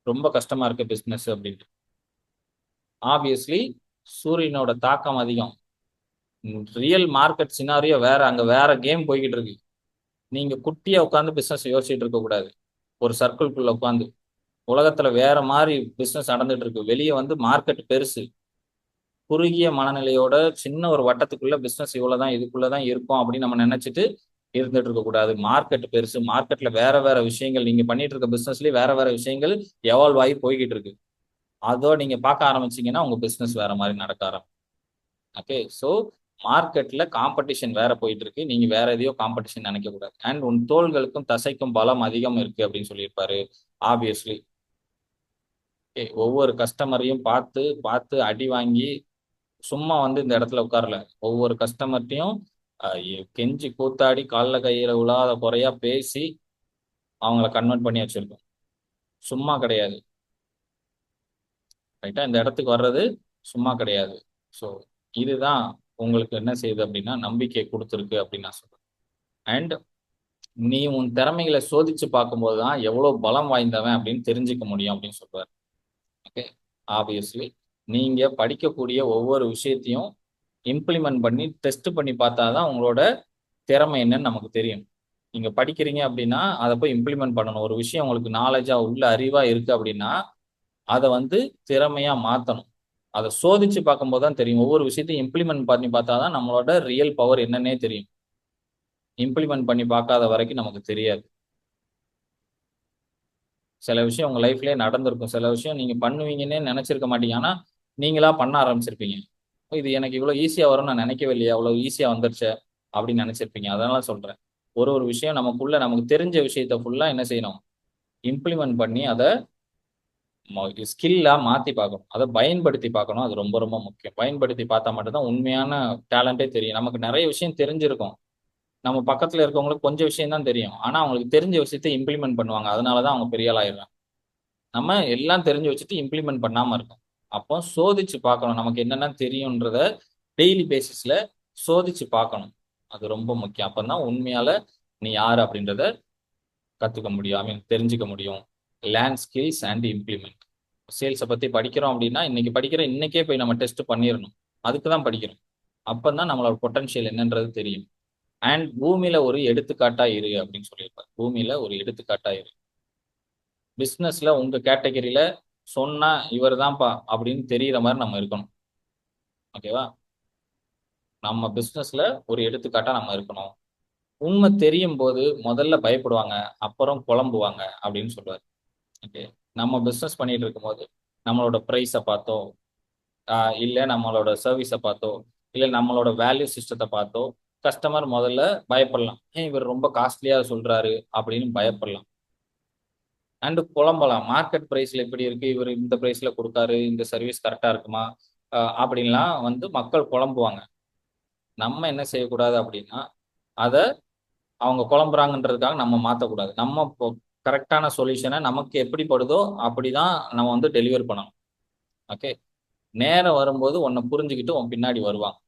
ரொம்ப கஷ்டமா இருக்கு பிசினஸ் அப்படின்ட்டு. ஆப்வியஸ்லி சூரியனோட தாக்கம் அதிகம். ரியல் மார்க்கெட் சினாரியோ வேற, அங்க வேற கேம் போய்கிட்டு இருக்கு. நீங்க குட்டியா உட்காந்து பிசினஸ் யோசிச்சுட்டு இருக்க கூடாது. ஒரு சர்க்கிள்குள்ள உட்காந்து உலகத்துல வேற மாதிரி பிசினஸ் நடந்துட்டு இருக்கு. வெளியே வந்து மார்க்கெட் பெருசு. குறுகிய மனநிலையோட சின்ன ஒரு வட்டத்துக்குள்ள பிசினஸ் இவ்வளவுதான், இதுக்குள்ளதான் இருக்கும் அப்படின்னு நம்ம நினைச்சிட்டு இருந்துட்டு இருக்க கூடாது. மார்க்கெட் பெருசு. மார்க்கெட்ல வேற வேற விஷயங்கள், நீங்க பண்ணிட்டு இருக்க பிசினஸ்லயே வேற வேற விஷயங்கள் எவால்வ் ஆகி போய்கிட்டு இருக்கு. அதோ நீங்க பார்க்க ஆரம்பிச்சீங்கன்னா உங்க பிசினஸ் வேற மாதிரி நடக்க ஆரம்பிக்கும். ஓகே, ஸோ மார்க்கெட்ல காம்படிஷன் வேற போயிட்டு இருக்கு, நீங்க வேற எதையோ காம்படிஷன் நினைக்க கூடாது. அண்ட் உன் தோள்களுக்கும் தசைக்கும் பலம் அதிகம் இருக்கு அப்படின்னு சொல்லியிருப்பாரு. ஆப்வியஸ்லி ஒவ்வொரு கஸ்டமரையும் பார்த்து பார்த்து அடி வாங்கி சும்மா வந்து இந்த இடத்துல உட்காரல. ஒவ்வொரு கஸ்டமர்ட்டையும் கெஞ்சி கூத்தாடி காலில் கையில உழாத குறையா பேசி அவங்கள கன்வெர்ட் பண்ணி வச்சிருக்கோம். சும்மா கிடையாது. ரைட்டா, இந்த இடத்துக்கு வர்றது சும்மா கிடையாது. ஸோ இதுதான் உங்களுக்கு என்ன செய்யுது அப்படின்னா நம்பிக்கை கொடுத்துருக்கு அப்படின்னு நான் சொல்றேன். அண்ட் நீ உன் திறமைகளை சோதிச்சு பார்க்கும்போது தான் எவ்வளவு பலம் வாய்ந்தவன் அப்படின்னு தெரிஞ்சுக்க முடியும் அப்படின்னு சொல்றாரு. ஓகே, ஆப்வியஸ்லி நீங்க படிக்கக்கூடிய ஒவ்வொரு விஷயத்தையும் இம்ப்ளிமெண்ட் பண்ணி டெஸ்ட் பண்ணி பார்த்தாதான் உங்களோட திறமை என்னன்னு நமக்கு தெரியும். நீங்க படிக்கிறீங்க அப்படின்னா அதை போய் இம்ப்ளிமெண்ட் பண்ணணும். ஒரு விஷயம் உங்களுக்கு நாலேஜா உள்ள அறிவா இருக்கு அப்படின்னா அதை வந்து திறமையா மாத்தணும். அதை சோதிச்சு பார்க்கும்போது தான் தெரியும். ஒவ்வொரு விஷயத்தையும் இம்ப்ளிமெண்ட் பண்ணி பார்த்தாதான் நம்மளோட ரியல் பவர் என்னன்னே தெரியும். இம்ப்ளிமெண்ட் பண்ணி பார்க்காத வரைக்கும் நமக்கு தெரியாது. சில விஷயம் உங்க லைஃப்லயே நடந்திருக்கும், சில விஷயம் நீங்க பண்ணுவீங்கன்னே நினைச்சிருக்க மாட்டீங்க, ஆனா நீங்களா பண்ண ஆரம்பிச்சிருப்பீங்க. இது எனக்கு இவ்வளவு ஈஸியா வரும்னு நான் நினைக்கவே இல்லையா, அவ்வளவு ஈஸியா வந்துருச்சே அப்படின்னு நினைச்சிருப்பீங்க. அதனால சொல்றேன், ஒரு ஒரு விஷயம் நமக்குள்ள நமக்கு தெரிஞ்ச விஷயத்த ஃபுல்லா என்ன செய்யணும், இம்ப்ளிமெண்ட் பண்ணி அதை ஸ்கில்லா மாத்தி பார்க்கணும், அதை பயன்படுத்தி பார்க்கணும். அது ரொம்ப ரொம்ப முக்கியம். பயன்படுத்தி பார்த்தா மட்டும்தான் உண்மையான டேலண்டே தெரியும். நமக்கு நிறைய விஷயம் தெரிஞ்சிருக்கும், நம்ம பக்கத்துல இருக்கவங்களுக்கு கொஞ்சம் விஷயம் தான் தெரியும், ஆனா அவங்களுக்கு தெரிஞ்ச விஷயத்தை இம்ப்ளிமெண்ட் பண்ணுவாங்க. அதனாலதான் அவங்க பெரிய ஆள் ஆயிடுறாங்க. நம்ம எல்லாம் தெரிஞ்சு வச்சுட்டு இம்ப்ளிமெண்ட் பண்ணாம இருக்கோம். அப்போ சோதிச்சு பார்க்கணும், நமக்கு என்னென்ன தெரியும்ன்றத டெய்லி பேசிஸ்ல சோதிச்சு பார்க்கணும். அது ரொம்ப முக்கியம். அப்பதான் உண்மையால நீ யாரு அப்படின்றத கத்துக்க முடியும், ஐ மீன் தெரிஞ்சுக்க முடியும். Learn skills and implement. சேல்ஸை பத்தி படிக்கிறோம் அப்படின்னா இன்னைக்கு படிக்கிற இன்னைக்கே போய் நம்ம டெஸ்ட் பண்ணிடணும். அதுக்கு தான் படிக்கிறோம். அப்பதான் நம்மளோட பொட்டன்ஷியல் என்னன்றது தெரியும். அண்ட் பூமியில ஒரு எடுத்துக்காட்டா இரு அப்படின்னு சொல்லியிருப்பார். பூமியில ஒரு எடுத்துக்காட்டா இரு. பிசினஸ்ல உங்க கேட்டகரியில சொன்னா இவர் தான்ப்பா அப்படின்னு தெரியற மாதிரி நம்ம இருக்கணும். ஓகேவா? நம்ம பிசினஸ்ல ஒரு எடுத்துக்காட்டா நம்ம இருக்கணும். உண்மை தெரியும் போது முதல்ல பயப்படுவாங்க, அப்புறம் புலம்புவாங்க அப்படின்னு சொல்லுவார். ஓகே, நம்ம பிசினஸ் பண்ணிட்டு இருக்கும்போது நம்மளோட ப்ரைஸை பார்த்தோ, இல்லை நம்மளோட சர்வீஸை பார்த்தோ, இல்லை நம்மளோட வேல்யூ சிஸ்டத்தை பார்த்தோ கஸ்டமர் முதல்ல பயப்படலாம். ஏன் இவர் ரொம்ப காஸ்ட்லியா சொல்றாரு அப்படின்னு பயப்படலாம். அண்டு புலம்பலாம், மார்க்கெட் ப்ரைஸ்ல எப்படி இருக்கு, இவர் இந்த ப்ரைஸ்ல கொடுத்தாரு, இந்த சர்வீஸ் கரெக்டா இருக்குமா அப்படின்லாம் வந்து மக்கள் புலம்புவாங்க. நம்ம என்ன செய்யக்கூடாது அப்படின்னா, அதை அவங்க புலம்புறாங்கன்றதுக்காக நம்ம மாற்றக்கூடாது. நம்ம கரெக்டான சொல்யூஷனை நமக்கு எப்படி படுதோ அப்படிதான் நம்ம வந்து டெலிவர் பண்ணணும். ஓகே, நேரம் வரும்போது உன்னை புரிஞ்சுக்கிட்டு உன் பின்னாடி வருவாங்க.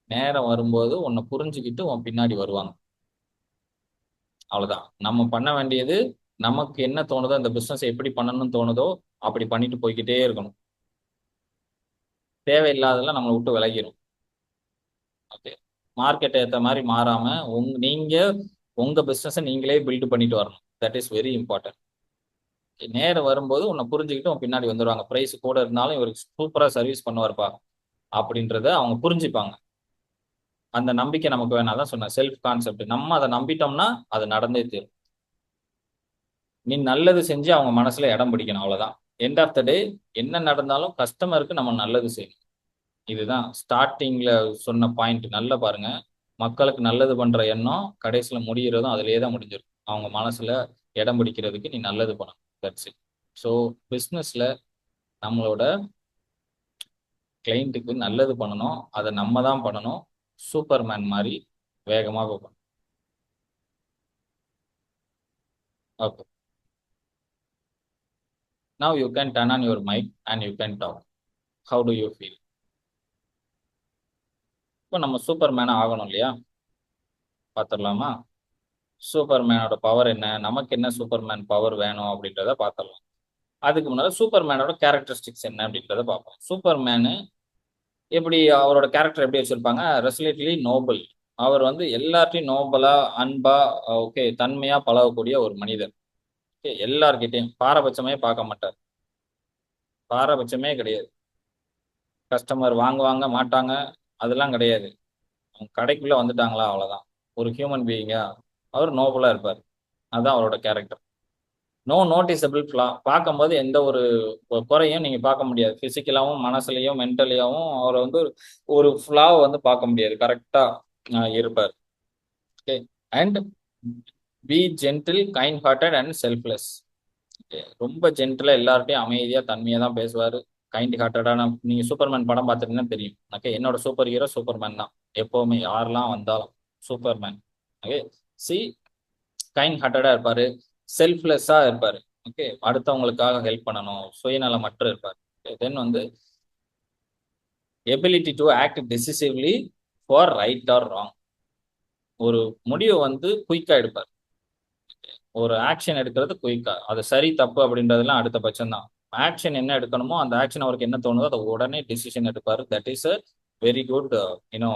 நேரம் வரும்போது உன்னை புரிஞ்சுக்கிட்டு உன் பின்னாடி வருவாங்க. அவ்வளவுதான் நம்ம பண்ண வேண்டியது. நமக்கு என்ன தோணுதோ, இந்த பிசினஸ் எப்படி பண்ணணும்னு தோணுதோ அப்படி பண்ணிட்டு போய்கிட்டே இருக்கணும். தேவையில்லாதெல்லாம் நம்மளை விட்டு விலகிரும். ஓகே, மார்க்கெட் ஏற்ற மாதிரி மாறாம நீங்க உங்க பிசினஸை நீங்களே பில்டு பண்ணிட்டு வரணும். That is very important. நேரம் வரும்போது உன்னை புரிஞ்சுக்கிட்டு உன் பின்னாடி வந்துடுவாங்க. பிரைஸ் கூட இருந்தாலும் இவருக்கு சூப்பரா சர்வீஸ் பண்ணுவார்ப்பா அப்படின்றத அவங்க புரிஞ்சுப்பாங்க. அந்த நம்பிக்கை நமக்கு வேணாதான் சொன்ன செல்ஃப் கான்செப்ட். நம்ம அதை நம்பிட்டோம்னா அது நடந்தே தீரும். நீ நல்லது செஞ்சு அவங்க மனசுல இடம் பிடிக்கணும், அவ்வளவுதான். எண்ட் ஆஃப் த டே என்ன நடந்தாலும் கஸ்டமருக்கு நம்ம நல்லது செய்யணும். இதுதான் ஸ்டார்டிங்ல சொன்ன பாயிண்ட். நல்லா பாருங்க, மக்களுக்கு நல்லது பண்ற எண்ணம் கடைசியில முடிகிறதும் அதுலயே தான் முடிஞ்சிடும். அவங்க மனசுல இடம் பிடிக்கிறதுக்கு நீ நல்லது பண்ணணும். That's it. ஸோ பிஸ்னஸ்ல நம்மளோட கிளைண்ட்டுக்கு நல்லது பண்ணணும், அதை நம்ம தான் பண்ணணும். சூப்பர்மேன் மாதிரி வேகமாக பண்ணணும். Okay, now you can turn on your mic and you can talk. How do you feel? இப்போ நம்ம சூப்பர்மேனை ஆகணும் இல்லையா? பார்த்துடலாமா? சூப்பர்மேனோட பவர் என்ன, நமக்கு என்ன சூப்பர்மேன் பவர் வேணும் அப்படின்றத பார்த்துடலாம். அதுக்கு முன்னாடி சூப்பர்மேனோட கேரக்டரிஸ்டிக்ஸ் என்ன அப்படின்றத பார்ப்போம். சூப்பர்மேனு எப்படி, அவரோட கேரக்டர் எப்படி வச்சிருப்பாங்க? Resolutely Nobel. அவர் வந்து எல்லார்ட்டையும் நோபலா, அன்பா, ஓகே, தன்மையா பழகக்கூடிய ஒரு மனிதர். ஓகே, எல்லார்கிட்டையும் பாரபட்சமே பார்க்க மாட்டார். பாரபட்சமே கிடையாது. கஸ்டமர் வாங்குவாங்க மாட்டாங்க அதெல்லாம் கிடையாது. அவங்க கடைக்குள்ள வந்துட்டாங்களா அவ்வளவுதான். ஒரு ஹியூமன் பீயிங்கா அவர் நோபலா இருப்பார். அதுதான் அவரோட கேரக்டர். No noticeable ஃப்ளா. பார்க்கும்போது எந்த ஒரு குறையும் நீங்க பார்க்க முடியாது. பிசிக்கலாவும் மனசுலயும் மென்டலியாவும் அவரை வந்து ஒரு ஃப்ளாவை வந்து பார்க்க முடியாது. கரெக்டா இருப்பார். Okay, and B gentle, kind hearted and selfless. Okay, ரொம்ப ஜென்டிலா எல்லார்ட்டையும் அமைதியா தன்மையா தான் பேசுவாரு. கைண்ட் ஹார்ட்டடான, நீங்க சூப்பர்மேன் படம் பார்த்துட்டீங்கன்னா தெரியும். ஓகே, என்னோட சூப்பர் ஹீரோ சூப்பர்மேன் தான். எப்பவுமே யாரெல்லாம் வந்தாலும் சூப்பர்மேன். ஓகே, சி கைண்ட் ஹார்ட்டடா இருப்பாரு, செல்ஃப்லெஸ்ஸா இருப்பாரு. ஓகே, அடுத்தவங்களுக்காக ஹெல்ப் பண்ணணும், சுயநலமற்று இருப்பார். தென் வந்து ability to act decisively for right or wrong. ஒரு முடிவை வந்து குயிக்கா எடுப்பார். ஒரு ஆக்ஷன் எடுக்கிறது குயிக்கா. அது சரி தப்பு அப்படின்றதெல்லாம் அடுத்த பட்சம் தான். ஆக்ஷன் என்ன எடுக்கணுமோ அந்த ஆக்ஷன் அவருக்கு என்ன தோணுதோ அதை உடனே டிசிஷன் எடுப்பாரு. That is a very good you know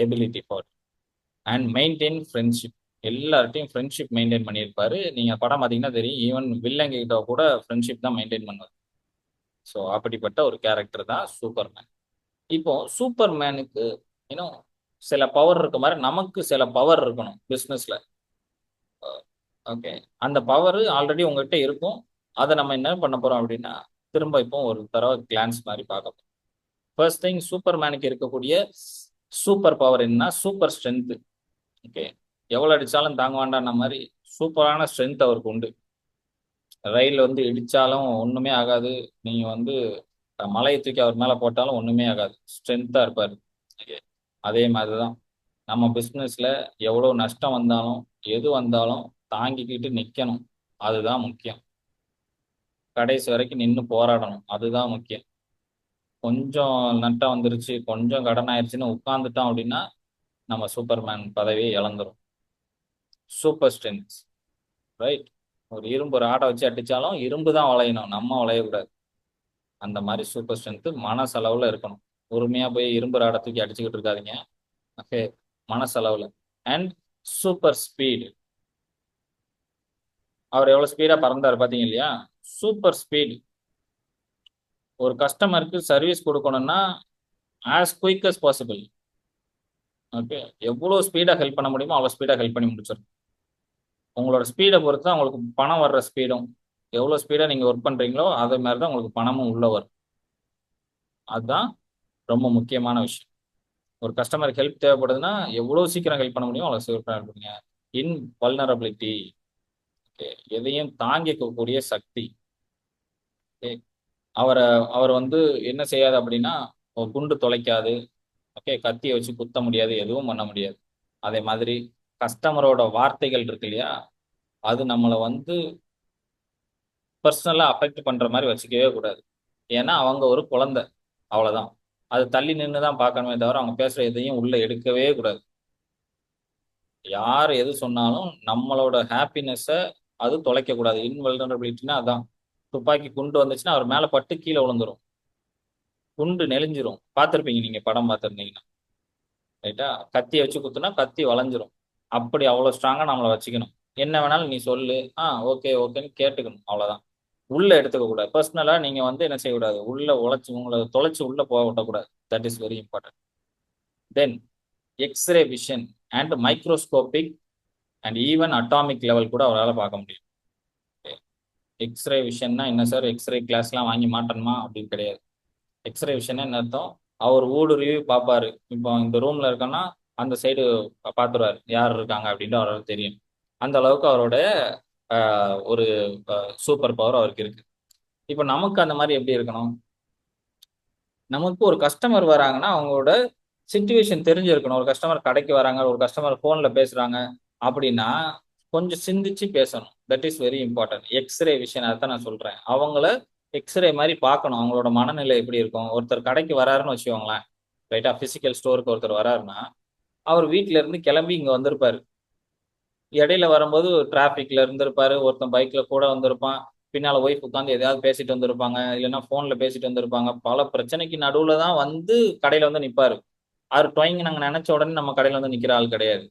ability for. And maintain friendship. எல்லார்ட்டையும் ஃப்ரெண்ட்ஷிப் மெயின்டைன் பண்ணியிருப்பாரு. நீங்க படம் பார்த்தீங்கன்னா தெரியும், ஈவன் வில்லங்க கிட்ட கூட ஃப்ரெண்ட்ஷிப் தான் மெயின்டைன் பண்ணுவார். ஸோ அப்படிப்பட்ட ஒரு கேரக்டர் தான் சூப்பர்மேன். இப்போ சூப்பர்மேனுக்கு இன்னும் சில பவர் இருக்க மாதிரி நமக்கு சில பவர் இருக்கணும் பிஸ்னஸ்ல. ஓகே, அந்த பவர் ஆல்ரெடி உங்ககிட்ட இருக்கும். அதை நம்ம என்ன பண்ண போறோம் அப்படின்னா, திரும்ப இப்போ ஒரு தடவை கிளான்ஸ் மாதிரி பார்க்க போறோம். ஃபர்ஸ்ட் திங், சூப்பர்மேனுக்கு இருக்கக்கூடிய சூப்பர் பவர் என்ன? Super strength. ஓகே, எவ்வளவு அடிச்சாலும் தாங்க வேண்டாம் மாதிரி சூப்பரான ஸ்ட்ரென்த் அவருக்கு உண்டு. ரயில் வந்து இடிச்சாலும் ஒண்ணுமே ஆகாது. நீங்க வந்து மலையை தூக்கி அவர் மேல போட்டாலும் ஒண்ணுமே ஆகாது. ஸ்ட்ரென்த்தா இருப்பாரு. ஓகே, அதே மாதிரிதான் நம்ம பிசினஸ்ல எவ்வளவு நஷ்டம் வந்தாலும் எது வந்தாலும் தாங்கிக்கிட்டு நிக்கணும். அதுதான் முக்கியம். கடைசி வரைக்கும் நின்று போராடணும். அதுதான் முக்கியம். கொஞ்சம் நட்டம் வந்துருச்சு, கொஞ்சம் கடன் ஆயிடுச்சுன்னு உட்கார்ந்துட்டோம் அப்படின்னா நம்ம சூப்பர்மேன் பதவியை இழந்துரும். Super strength, right? ஒரு இரும்பு ஒரு ஆடை வச்சு அடிச்சாலும் இரும்பு தான் வளையணும், நம்ம வளையக்கூடாது. அந்த மாதிரி சூப்பர் ஸ்ட்ரென்த் மனசளவுல இருக்கணும். பொறுமையா போய் இரும்பு ராடை தூக்கி அடிச்சுக்கிட்டு இருக்காதீங்க. ஓகே, மனசளவுல. And super speed. அவர் எவ்வளவு ஸ்பீடா பறந்தாரு பாத்தீங்க இல்லையா? Super speed. ஒரு கஸ்டமருக்கு சர்வீஸ் கொடுக்கணும்னா as quick as possible. Okay, எவ்வளவு ஸ்பீடா ஹெல்ப் பண்ண முடியுமோ அவ்வளவு ஸ்பீடா ஹெல்ப் பண்ணி முடிச்சிடும். உங்களோட ஸ்பீடை பொறுத்து தான் உங்களுக்கு பணம் வர்ற ஸ்பீடும். எவ்வளவு ஸ்பீடா நீங்க ஒர்க் பண்றீங்களோ அதே மாதிரி தான் உங்களுக்கு பணமும் உள்ள வரும். அதுதான் ரொம்ப முக்கியமான விஷயம். ஒரு கஸ்டமருக்கு ஹெல்ப் தேவைப்படுதுன்னா எவ்வளவு சீக்கிரம் ஹெல்ப் பண்ண முடியும் அவ்வளவு சீக்கிரம் ஹெல்ப் பண்ணுங்க. இன் வல்னரபிலிட்டி. ஓகே, எதையும் தாங்கிக்கக்கூடிய சக்தி. ஓகே, அவரை அவர் வந்து என்ன செய்யாது அப்படின்னா ஒரு குண்டு தொலைக்காது. ஓகே, கத்தியை வச்சு குத்த முடியாது, எதுவும் பண்ண முடியாது. அதே மாதிரி கஸ்டமரோட வார்த்தைகள் இருக்கு இல்லையா, அது நம்மளை வந்து பர்சனலா அஃபெக்ட் பண்ற மாதிரி வச்சுக்கவே கூடாது. ஏன்னா அவங்க ஒரு குழந்தை, அவ்வளவுதான். அது தள்ளி நின்று தான் பார்க்கணுமே தவிர அவங்க பேசுற எதையும் உள்ள எடுக்கவே கூடாது. யார் எது சொன்னாலும் நம்மளோட ஹாப்பினஸை அது தொலைக்க கூடாது. இன்வல்னரபிலிட்டினா அதான். துப்பாக்கி குண்டு வந்துச்சுன்னா அவர் மேல பட்டு கீழே விழுந்துரும், குண்டு நெளிஞ்சிரும். பார்த்துருப்பீங்க, நீங்க படம் பார்த்துருந்தீங்கன்னா. ரைட்டா? கத்தியை வச்சு குத்துனா கத்தி வளைஞ்சிரும். அப்படி அவ்வளவு ஸ்ட்ராங்கா நம்மளை வச்சுக்கணும். என்ன வேணாலும் நீ சொல்லு, ஓகே ஓகேன்னு கேட்டுக்கணும், அவ்வளவுதான். உள்ள எடுத்துக்க கூடாது. பர்சனலா நீங்க வந்து என்ன செய்யக்கூடாது, உள்ள உழைச்சு உங்களை தொலைச்சு உள்ள போக விட்டக்கூடாது. That is very important. Then x-ray vision and microscopic and even atomic level கூட அவரால் பார்க்க முடியும். எக்ஸ்ரே விஷன்னா என்ன சார், எக்ஸ்ரே கிளாஸ்லாம் வாங்கி மாட்டணுமா அப்படின்னு கிடையாது. எக்ஸ்ரே விஷன் என்ன அர்த்தம்? அவர் ஊடுருவி பார்ப்பாரு. இப்போ இந்த ரூம்ல இருக்கன்னா அந்த சைடு பார்த்துருவாரு யார் இருக்காங்க அப்படின்ட்டு அவருக்கு தெரியும். அந்த அளவுக்கு அவரோட ஒரு சூப்பர் பவர் அவருக்கு இருக்கு. இப்போ நமக்கு அந்த மாதிரி எப்படி இருக்கணும்? நமக்கு ஒரு கஸ்டமர் வராங்கன்னா அவங்களோட சிச்சுவேஷன் தெரிஞ்சிருக்கணும். ஒரு கஸ்டமர் கடைக்கு வராங்க, ஒரு கஸ்டமர் ஃபோன்ல பேசுறாங்க அப்படின்னா கொஞ்சம் சிந்திச்சு பேசணும். That is very important. Extra விஷயம் அதான் நான் சொல்றேன். அவங்கள எக்ஸ்ரே மாதிரி பார்க்கணும். அவங்களோட மனநிலை எப்படி இருக்கும்? ஒருத்தர் கடைக்கு வராருன்னு வச்சுக்கோங்களேன், ரைட்டா? பிசிக்கல் ஸ்டோருக்கு ஒருத்தர் வராருன்னா அவர் வீட்டுல இருந்து கிளம்பி இங்க வந்திருப்பாரு. இடையில வரும்போது டிராபிக்ல இருந்திருப்பாரு, ஒருத்தன் பைக்ல கூட வந்திருப்பான், பின்னால ஒய்ஃப் உட்காந்து எதையாவது பேசிட்டு வந்திருப்பாங்க, இல்லைன்னா போன்ல பேசிட்டு வந்திருப்பாங்க. பல பிரச்சனைக்கு நடுவுல தான் வந்து கடையில வந்து நிப்பாரு. அவர் டொயங்க நாங்க நினைச்ச உடனே நம்ம கடையில வந்து நிக்கிற ஆள் கிடையாது.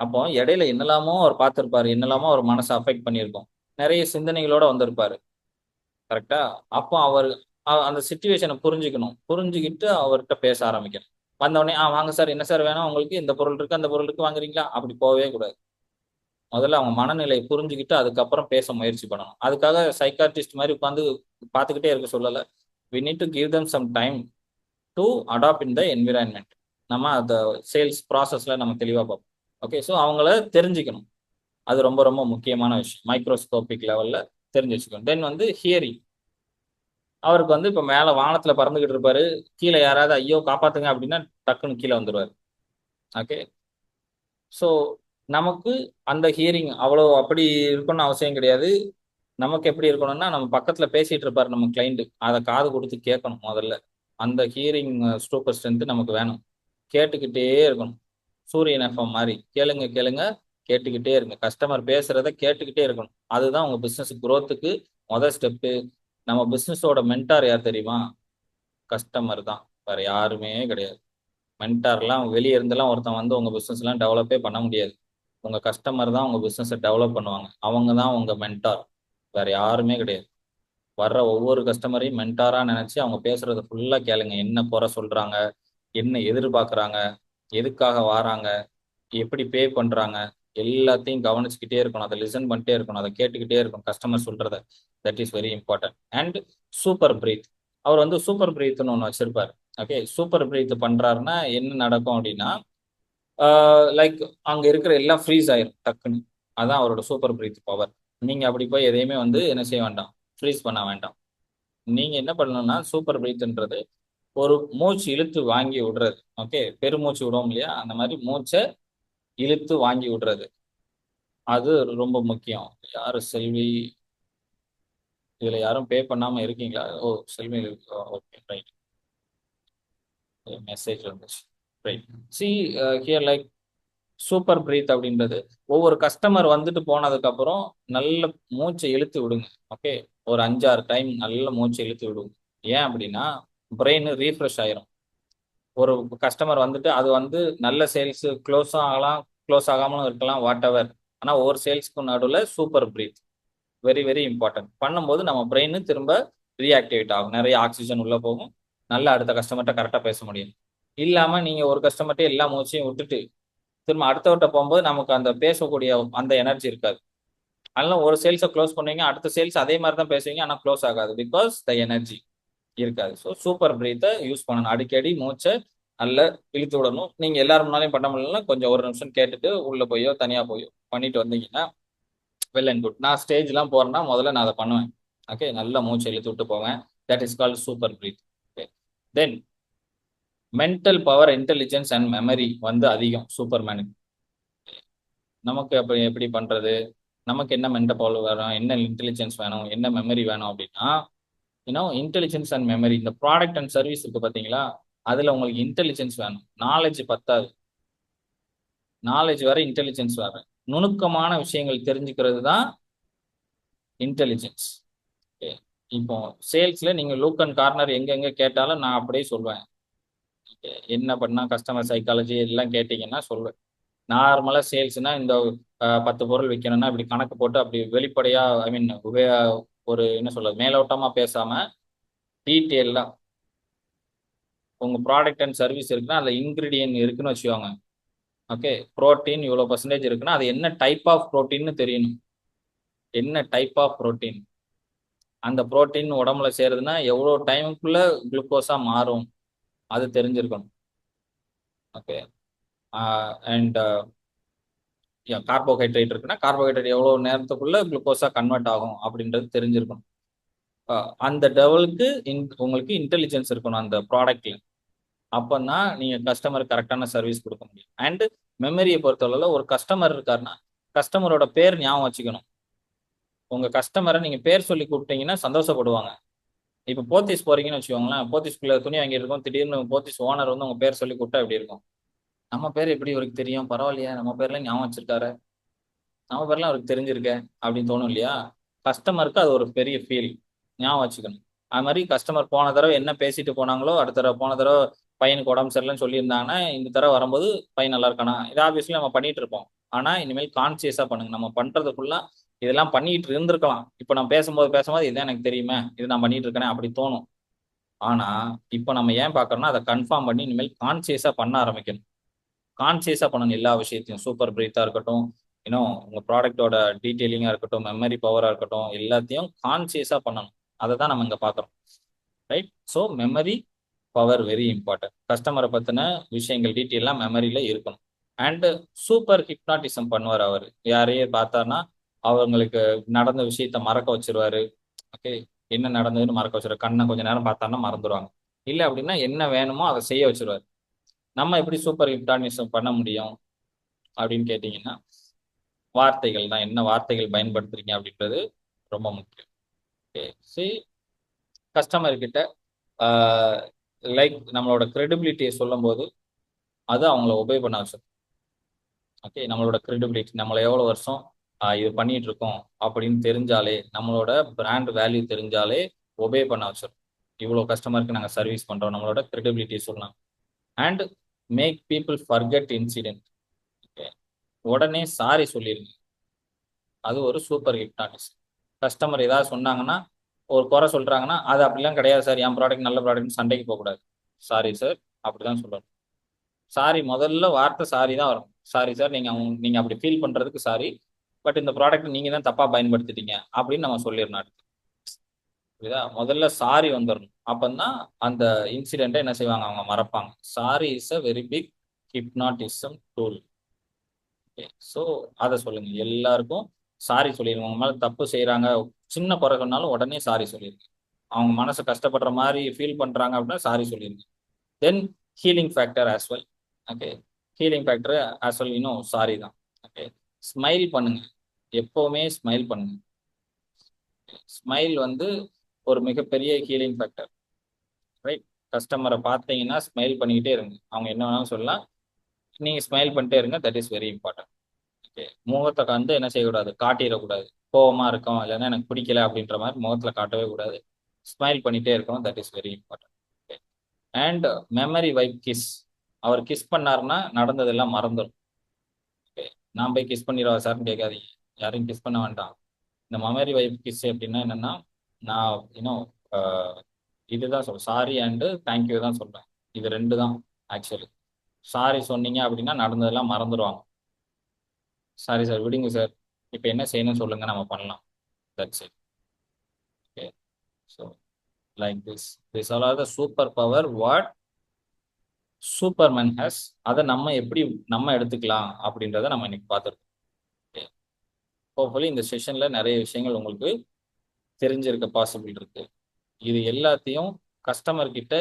அப்போ இடையில என்னெல்லாமோ அவர் பார்த்திருப்பாரு, என்னெல்லாமோ அவர் மனசை அஃபெக்ட் பண்ணியிருக்கோம். நிறைய சிந்தனைகளோட வந்திருப்பாரு. கரெக்டா? அப்போ அவர் அந்த சுச்சுவேஷனை புரிஞ்சுக்கணும். புரிஞ்சுக்கிட்டு அவர்கிட்ட பேச ஆரம்பிக்கணும். வந்தவொடனே வாங்க சார், என்ன சார் வேணும் உங்களுக்கு? இந்த பொருள் இருக்கு அந்த பொருள் இருக்கு, வாங்குறீங்களா? அப்படி போகவே கூடாது. முதல்ல அவங்க மனநிலையை புரிஞ்சுக்கிட்டு அதுக்கப்புறம் பேச முயற்சி பண்ணணும். அதுக்காக சைக்காட்ரிஸ்ட் மாதிரி உட்காந்து பார்த்துக்கிட்டே இருக்க சொல்லலை. We need to give them some time to adapt in the environment. நம்ம அந்த சேல்ஸ் ப்ராசஸ்ல நம்ம தெளிவாக பார்ப்போம். ஓகே, ஸோ அவங்கள தெரிஞ்சுக்கணும். அது ரொம்ப ரொம்ப முக்கியமான விஷயம். மைக்ரோஸ்கோபிக் லெவல்ல தெரிஞ்சு வச்சுக்கணும். தென் வந்து ஹியரிங். அவருக்கு வந்து இப்போ மேலே வானத்தில் பறந்துகிட்டு இருப்பாரு, கீழே யாராவது ஐயோ காப்பாத்துங்க அப்படின்னா டக்குன்னு கீழே வந்துடுவார். ஓகே, ஸோ நமக்கு அந்த ஹியரிங் அவ்வளோ அப்படி இருக்கணும்னு அவசியம் கிடையாது. நமக்கு எப்படி இருக்கணும்னா நம்ம பக்கத்தில் பேசிட்டு இருப்பார் நம்ம கிளைண்ட், அதை காது கொடுத்து கேட்கணும் முதல்ல. அந்த ஹியரிங் சூப்பர் ஸ்ட்ரென்த் நமக்கு வேணும். கேட்டுக்கிட்டே இருக்கணும். சூரியன் எஃப்எம் மாதிரி கேளுங்க கேளுங்க, கேட்டுக்கிட்டே இருங்க. கஸ்டமர் பேசுறத கேட்டுக்கிட்டே இருக்கணும். அதுதான் உங்க பிசினஸ் குரோத்துக்கு முதல் ஸ்டெப்பு. நம்ம பிசினஸோட மென்டார் யார் தெரியுமா? கஸ்டமர் தான், வேற யாருமே கிடையாது. மென்டார்லாம் வெளியே இருந்தெல்லாம் ஒருத்தன் வந்து உங்க பிசினஸ்லாம் டெவலப்பே பண்ண முடியாது. உங்க கஸ்டமர் தான் உங்க பிசினஸை டெவலப் பண்ணுவாங்க. அவங்க தான் உங்க மென்டார், வேற யாருமே கிடையாது. வர்ற ஒவ்வொரு கஸ்டமரையும் மென்டாரா நினைச்சு அவங்க பேசுறத ஃபுல்லா கேளுங்க. என்ன குறை சொல்றாங்க, என்ன எதிர்பார்க்குறாங்க, எதுக்காக வராங்க, எப்படி பே பண்றாங்க, எல்லாத்தையும் கவனிச்சுக்கிட்டே இருக்கணும். அதை லிசன் பண்ணிட்டே இருக்கணும், அதை கேட்டுக்கிட்டே இருக்கணும் கஸ்டமர் சொல்றத. That is very important. And super breath. அவர் வந்து சூப்பர் பிரீத்னு ஒன்று வச்சிருப்பாரு. ஓகே, சூப்பர் பிரீத் பண்றாருன்னா என்ன நடக்கும் அப்படின்னா, லைக் அங்க இருக்கிற எல்லாம் ஃப்ரீஸ் ஆயிரும் டக்குன்னு. அதான் அவரோட சூப்பர் பிரீத் பவர். நீங்க அப்படி போய் எதையுமே வந்து என்ன செய்ய வேண்டாம், ஃப்ரீஸ் பண்ண வேண்டாம். நீங்க என்ன பண்ணணும்னா சூப்பர் பிரீத்ன்றது ஒரு மூச்சு இழுத்து வாங்கி விடுறது. ஓகே, பெருமூச்சு விடுவோம் இல்லையா, அந்த மாதிரி மூச்சை இழுத்து வாங்கி விடுறது. அது ரொம்ப முக்கியம். யாரு செல்வி? இதுல யாரும் பே பண்ணாம இருக்கீங்களா? Oh, Selvi. Okay, right. Message வந்துச்சு. Right. See here like super breath அப்படின்றது ஒவ்வொரு கஸ்டமர் வந்துட்டு போனதுக்கு அப்புறம் நல்ல மூச்சை இழுத்து விடுங்க. ஓகே, ஒரு 5-6 டைம் நல்ல மூச்சை இழுத்து விடுங்க. ஏன் அப்படின்னா பிரெயின் ரீஃப்ரெஷ் ஆயிரும். ஒரு கஸ்டமர் வந்துட்டு அது வந்து நல்ல சேல்ஸ் க்ளோஸும் ஆகலாம், க்ளோஸ் ஆகாமலும் இருக்கலாம், வாட் எவர். ஆனால் ஒவ்வொரு சேல்ஸ்க்கு நடுவில் super breath very very important பண்ணும்போது நம்ம பிரெயின் திரும்ப ரீஆக்டிவேட் ஆகும், நிறைய ஆக்சிஜன் உள்ள போகும், நல்லா அடுத்த கஸ்டமர்கிட்ட கரெக்டாக பேச முடியும். இல்லாமல் நீங்கள் ஒரு கஸ்டமர்கிட்ட எல்லா மூச்சையும் விட்டுட்டு திரும்ப அடுத்தவர்கிட்ட போகும்போது நமக்கு அந்த பேசக்கூடிய அந்த எனர்ஜி இருக்காது. அதனால ஒரு சேல்ஸை க்ளோஸ் பண்ணுவீங்க, அடுத்த சேல்ஸ் அதே மாதிரி தான் பேசுவீங்க, ஆனால் க்ளோஸ் ஆகாது, பிகாஸ் த எனர்ஜி இருக்காது. ஸோ சூப்பர் பிரீத்தை யூஸ் பண்ணணும். அடிக்கடி மூச்சை நல்லா இழுத்து விடணும். நீங்கள் எல்லாரும் முன்னாலையும் பண்ண முடியலன்னா கொஞ்சம் ஒரு நிமிஷம் கேட்டுட்டு உள்ளே போயோ தனியாக போயோ பண்ணிட்டு வந்தீங்கன்னா வெல் அண்ட் குட். நான் ஸ்டேஜ்லாம் போறேன்னா முதல்ல நான் அதை பண்ணுவேன். ஓகே, நல்லா மூச்சை இழுத்து விட்டு போவேன். That is called super breath. Okay, then mental power, intelligence and memory வந்து அதிகம் சூப்பர்மேனுக்கு. நமக்கு அப்போ எப்படி பண்றது? நமக்கு என்ன மென்டல் பவர் வேணும், என்ன இன்டெலிஜென்ஸ் வேணும், என்ன மெமரி வேணும் அப்படின்னா, இன்டெலிஜென்ஸ் அண்ட் மெமரி. இந்த ப்ராடக்ட் அண்ட் சர்வீஸ் இருக்கு பார்த்தீங்களா, அதில் உங்களுக்கு இன்டெலிஜென்ஸ் வேணும். நாலேஜ் பத்தாது, நாலேஜ் வேற இன்டெலிஜென்ஸ் வேற. நுணுக்கமான விஷயங்கள் தெரிஞ்சுக்கிறது தான் இன்டெலிஜென்ஸ். இப்போ சேல்ஸ்ல நீங்க லூக் அண்ட் கார்னர் எங்கெங்க கேட்டாலும் நான் அப்படியே சொல்வேன். என்ன பண்ணா கஸ்டமர் சைக்காலஜி எல்லாம் கேட்டீங்கன்னா சொல்லுவேன். நார்மலா சேல்ஸ்னா இந்த 10 பொருள் விற்கணும்னா இப்படி கணக்கு போட்டு அப்படி வெளிப்படையா ஐ மீன் ஒரு என்ன சொல்றது மேலோட்டமா பேசாம டீட்டெயிலா உங்க ப்ராடக்ட் அண்ட் சர்வீஸ் இருக்குன்னா அதுல இன்கிரீடியன்ட் இருக்குன்னு வச்சுக்கோங்க. ஓகே, புரோட்டீன் இவ்வளோ பர்சன்டேஜ் இருக்குன்னா அது என்ன டைப் ஆஃப் புரோட்டீன்னு தெரியணும். என்ன டைப் ஆஃப் புரோட்டீன், அந்த புரோட்டீன் உடம்புல சேருதுன்னா எவ்வளோ டைமுக்குள்ள குளுக்கோஸா மாறும் அது தெரிஞ்சிருக்கணும். ஓகே, அண்ட் கார்போஹைட்ரேட் இருக்குன்னா கார்போஹைட்ரேட் எவ்வளோ நேரத்துக்குள்ள குளுக்கோஸா கன்வெர்ட் ஆகும் அப்படின்றது தெரிஞ்சிருக்கணும். அந்த லெவலுக்கு உங்களுக்கு இன்டெலிஜென்ஸ் இருக்கணும் அந்த ப்ராடக்ட்ல. அப்போதான் நீங்க கஸ்டமருக்கு கரெக்டான சர்வீஸ் கொடுக்க முடியும். அண்ட் மெமரியை பொறுத்தளவில் ஒரு கஸ்டமர் இருக்காருன்னா கஸ்டமரோட பேர் ஞாபகம் வச்சுக்கணும். உங்க கஸ்டமரை நீங்க பேர் சொல்லி கூப்பிட்டீங்கன்னா சந்தோஷப்படுவாங்க. இப்போ போத்தீஸ் போறீங்கன்னு வச்சுக்கோங்களேன், போத்தீஸ்குள்ள துணி வாங்கியிருக்கோம், திடீர்னு போத்தீஸ் ஓனர் வந்து உங்க பேர் சொல்லி கூப்பிட்டா எப்படி இருக்கும்? நம்ம பேர் எப்படி இவருக்கு தெரியும், பரவாயில்லையா, நம்ம பேர்லாம் ஞாபகம் வச்சிருக்காரு, நம்ம பேர்லாம் அவருக்கு தெரிஞ்சிருக்க அப்படின்னு தோணும் இல்லையா? கஸ்டமருக்கு அது ஒரு பெரிய ஃபீல், ஞாபகம் வச்சுக்கணும். அது மாதிரி கஸ்டமர் போன தடவை என்ன பேசிட்டு போனாங்களோ, அடுத்த தடவை போன தடவை பையனுக்கு உடம்பு சரியில்லைன்னு சொல்லியிருந்தாங்கன்னா இந்த தடவை வரும்போது பையன் நல்லா இருக்கானா, இது ஆப்வியஸ்லி நம்ம பண்ணிட்டு இருப்போம். ஆனா இனிமேல் கான்சியஸா பண்ணுங்க. நம்ம பண்றதுக்குள்ள இதெல்லாம் பண்ணிட்டு இருந்திருக்கலாம், இப்போ நான் பேசும்போது இதுதான் எனக்கு தெரியுமே, இது நான் பண்ணிட்டு இருக்கேனே அப்படி தோணும். ஆனா இப்போ நம்ம ஏன் பார்க்கறோம்னா அதை கன்ஃபார்ம் பண்ணி இனிமேல் கான்சியஸா பண்ண ஆரம்பிக்கணும். கான்சியஸா பண்ணணும் எல்லா விஷயத்தையும். சூப்பர் பிரீத்தா இருக்கட்டும், இன்னும் உங்க ப்ராடக்டோட டீட்டெயிலிங்கா இருக்கட்டும், மெமரி பவரா இருக்கட்டும், எல்லாத்தையும் கான்சியஸா பண்ணணும். அதை தான் நம்ம இங்க பார்க்குறோம். Right. So memory power very important. கஸ்டமரை பத்தின விஷயங்கள் டீட்டெயிலாம் மெமரியில இருக்கணும். அண்ட் சூப்பர் ஹிப்னாட்டிசம் பண்ணுவார் அவர். யாரையே பார்த்தாருன்னா அவங்களுக்கு நடந்த விஷயத்த மறக்க வச்சிருவாரு. ஓகே, என்ன நடந்ததுன்னு மறக்க வச்சிருவாரு. கண்ணை கொஞ்ச நேரம் பார்த்தாருன்னா மறந்துடுவாங்க. இல்லை அப்படின்னா என்ன வேணுமோ அதை செய்ய வச்சிருவாரு. நம்ம எப்படி சூப்பர் ஹிப்னாட்டிசம் பண்ண முடியும் அப்படின்னு கேட்டிங்கன்னா வார்த்தைகள் தான். என்ன வார்த்தைகள் பயன்படுத்துறீங்க அப்படின்றது ரொம்ப முக்கியம். ஓகே, சரி, கஸ்டமர் கிட்ட லைக் நம்மளோட கிரெடிபிலிட்டியை சொல்லும்போது அது அவங்கள ஒபே பண்ண வச்சிடும். ஓகே, நம்மளோட கிரெடிபிலிட்டி, நம்மளை எவ்வளோ வருஷம் இது பண்ணிட்டு இருக்கோம் அப்படின்னு தெரிஞ்சாலே, நம்மளோட பிராண்ட் வேல்யூ தெரிஞ்சாலே ஒபே பண்ண வச்சிடும். இவ்வளோ கஸ்டமருக்கு நாங்கள் சர்வீஸ் பண்ணுறோம், நம்மளோட கிரெடிபிலிட்டியை சொல்லலாம். And make people forget incident. Okay, உடனே சாரி சொல்லிடுங்க. அது ஒரு சூப்பர் ஹிப்னாட்டிஸ். கஸ்டமர் ஏதாவது சொன்னாங்கன்னா, ஒரு குறை சொல்றாங்கன்னா அது அப்படிலாம் கிடையாது சார், என் ப்ராடக்ட் நல்ல ப்ராடக்ட்னு சண்டைக்கு போகக்கூடாது. சாரி சார் அப்படிதான் சொல்லணும். சாரி முதல்ல வார்த்தை சாரி தான் வரும். சாரி சார், நீங்க அப்படி ஃபீல் பண்றதுக்கு சாரி, பட் இந்த ப்ராடக்ட் நீங்க தான் தப்பா பயன்படுத்திட்டீங்க அப்படின்னு நம்ம சொல்லிடணும். புரியுதா? முதல்ல சாரி வந்துடணும். அப்பதான் அந்த இன்சிடென்ட்டை என்ன செய்வாங்க, அவங்க மறப்பாங்க. Sorry is a very big hypnotism tool. So அதை சொல்லுங்க எல்லாருக்கும். சாரி சொல்லிடுங்க. உங்க மேல தப்பு செய்றாங்க, சின்ன குறை சொன்னாலும் உடனே சாரி சொல்லிடுங்க. அவங்க மனசு கஷ்டப்படுற மாதிரி ஃபீல் பண்றாங்க அப்படின்னா சாரி சொல்லிடுங்க. Then healing factor as well. Okay, healing factor as well இன்னும் சாரி தான். ஓகே, ஸ்மைல் பண்ணுங்க. எப்பவுமே ஸ்மைல் பண்ணுங்க. ஸ்மைல் வந்து ஒரு மிகப்பெரிய ஹீலிங் ஃபேக்டர். ரைட்? கஸ்டமரை பார்த்தீங்கன்னா ஸ்மைல் பண்ணிக்கிட்டே இருங்க. அவங்க என்ன வேணாலும் சொல்லலாம், நீங்க ஸ்மைல் பண்ணிட்டே இருங்க. That is very important. Okay, முகத்தை வந்து என்ன செய்யக்கூடாது, காட்டிடக்கூடாது. கோவமா இருக்கும் இல்லைன்னா எனக்கு பிடிக்கல அப்படின்ற மாதிரி முகத்துல காட்டவே கூடாது. ஸ்மைல் பண்ணிட்டே இருக்கணும். That is very important. Okay, and memory wipe kiss. அவர் கிஸ் பண்ணாருன்னா நடந்ததெல்லாம் மறந்துடும். ஓகே, நான் போய் கிஸ் பண்ணிடுவா சார்னு கேட்காதீங்க. யாரையும் கிஸ் பண்ண வேண்டாம். இந்த மெமரி வைப் கிஸ் அப்படின்னா என்னன்னா, நான் இன்னும் இதுதான் சொல்றேன், சாரி அண்டு தேங்க்யூ தான் சொல்றேன். இது ரெண்டு தான் ஆக்சுவலி. சாரி சொன்னீங்க அப்படின்னா நடந்ததெல்லாம் மறந்துடுவாங்க. சாரி சார், விடுங்க சார், இப்போ என்ன செய்யணும்னு சொல்லுங்க, நம்ம பண்ணலாம். That's it. Okay, so like this all R the super power watt Superman has. அதை நம்ம எப்படி நம்ம எடுத்துக்கலாம் அப்படின்றத நம்ம இன்னைக்கு பார்த்துருக்கோம். ஓகே, ஹோப்ஃபுல்லி இந்த செஷன்ல நிறைய விஷயங்கள் உங்களுக்கு தெரிஞ்சிருக்க பாசிபிள் இருக்கு. இது எல்லாத்தையும் கஸ்டமர் கிட்ட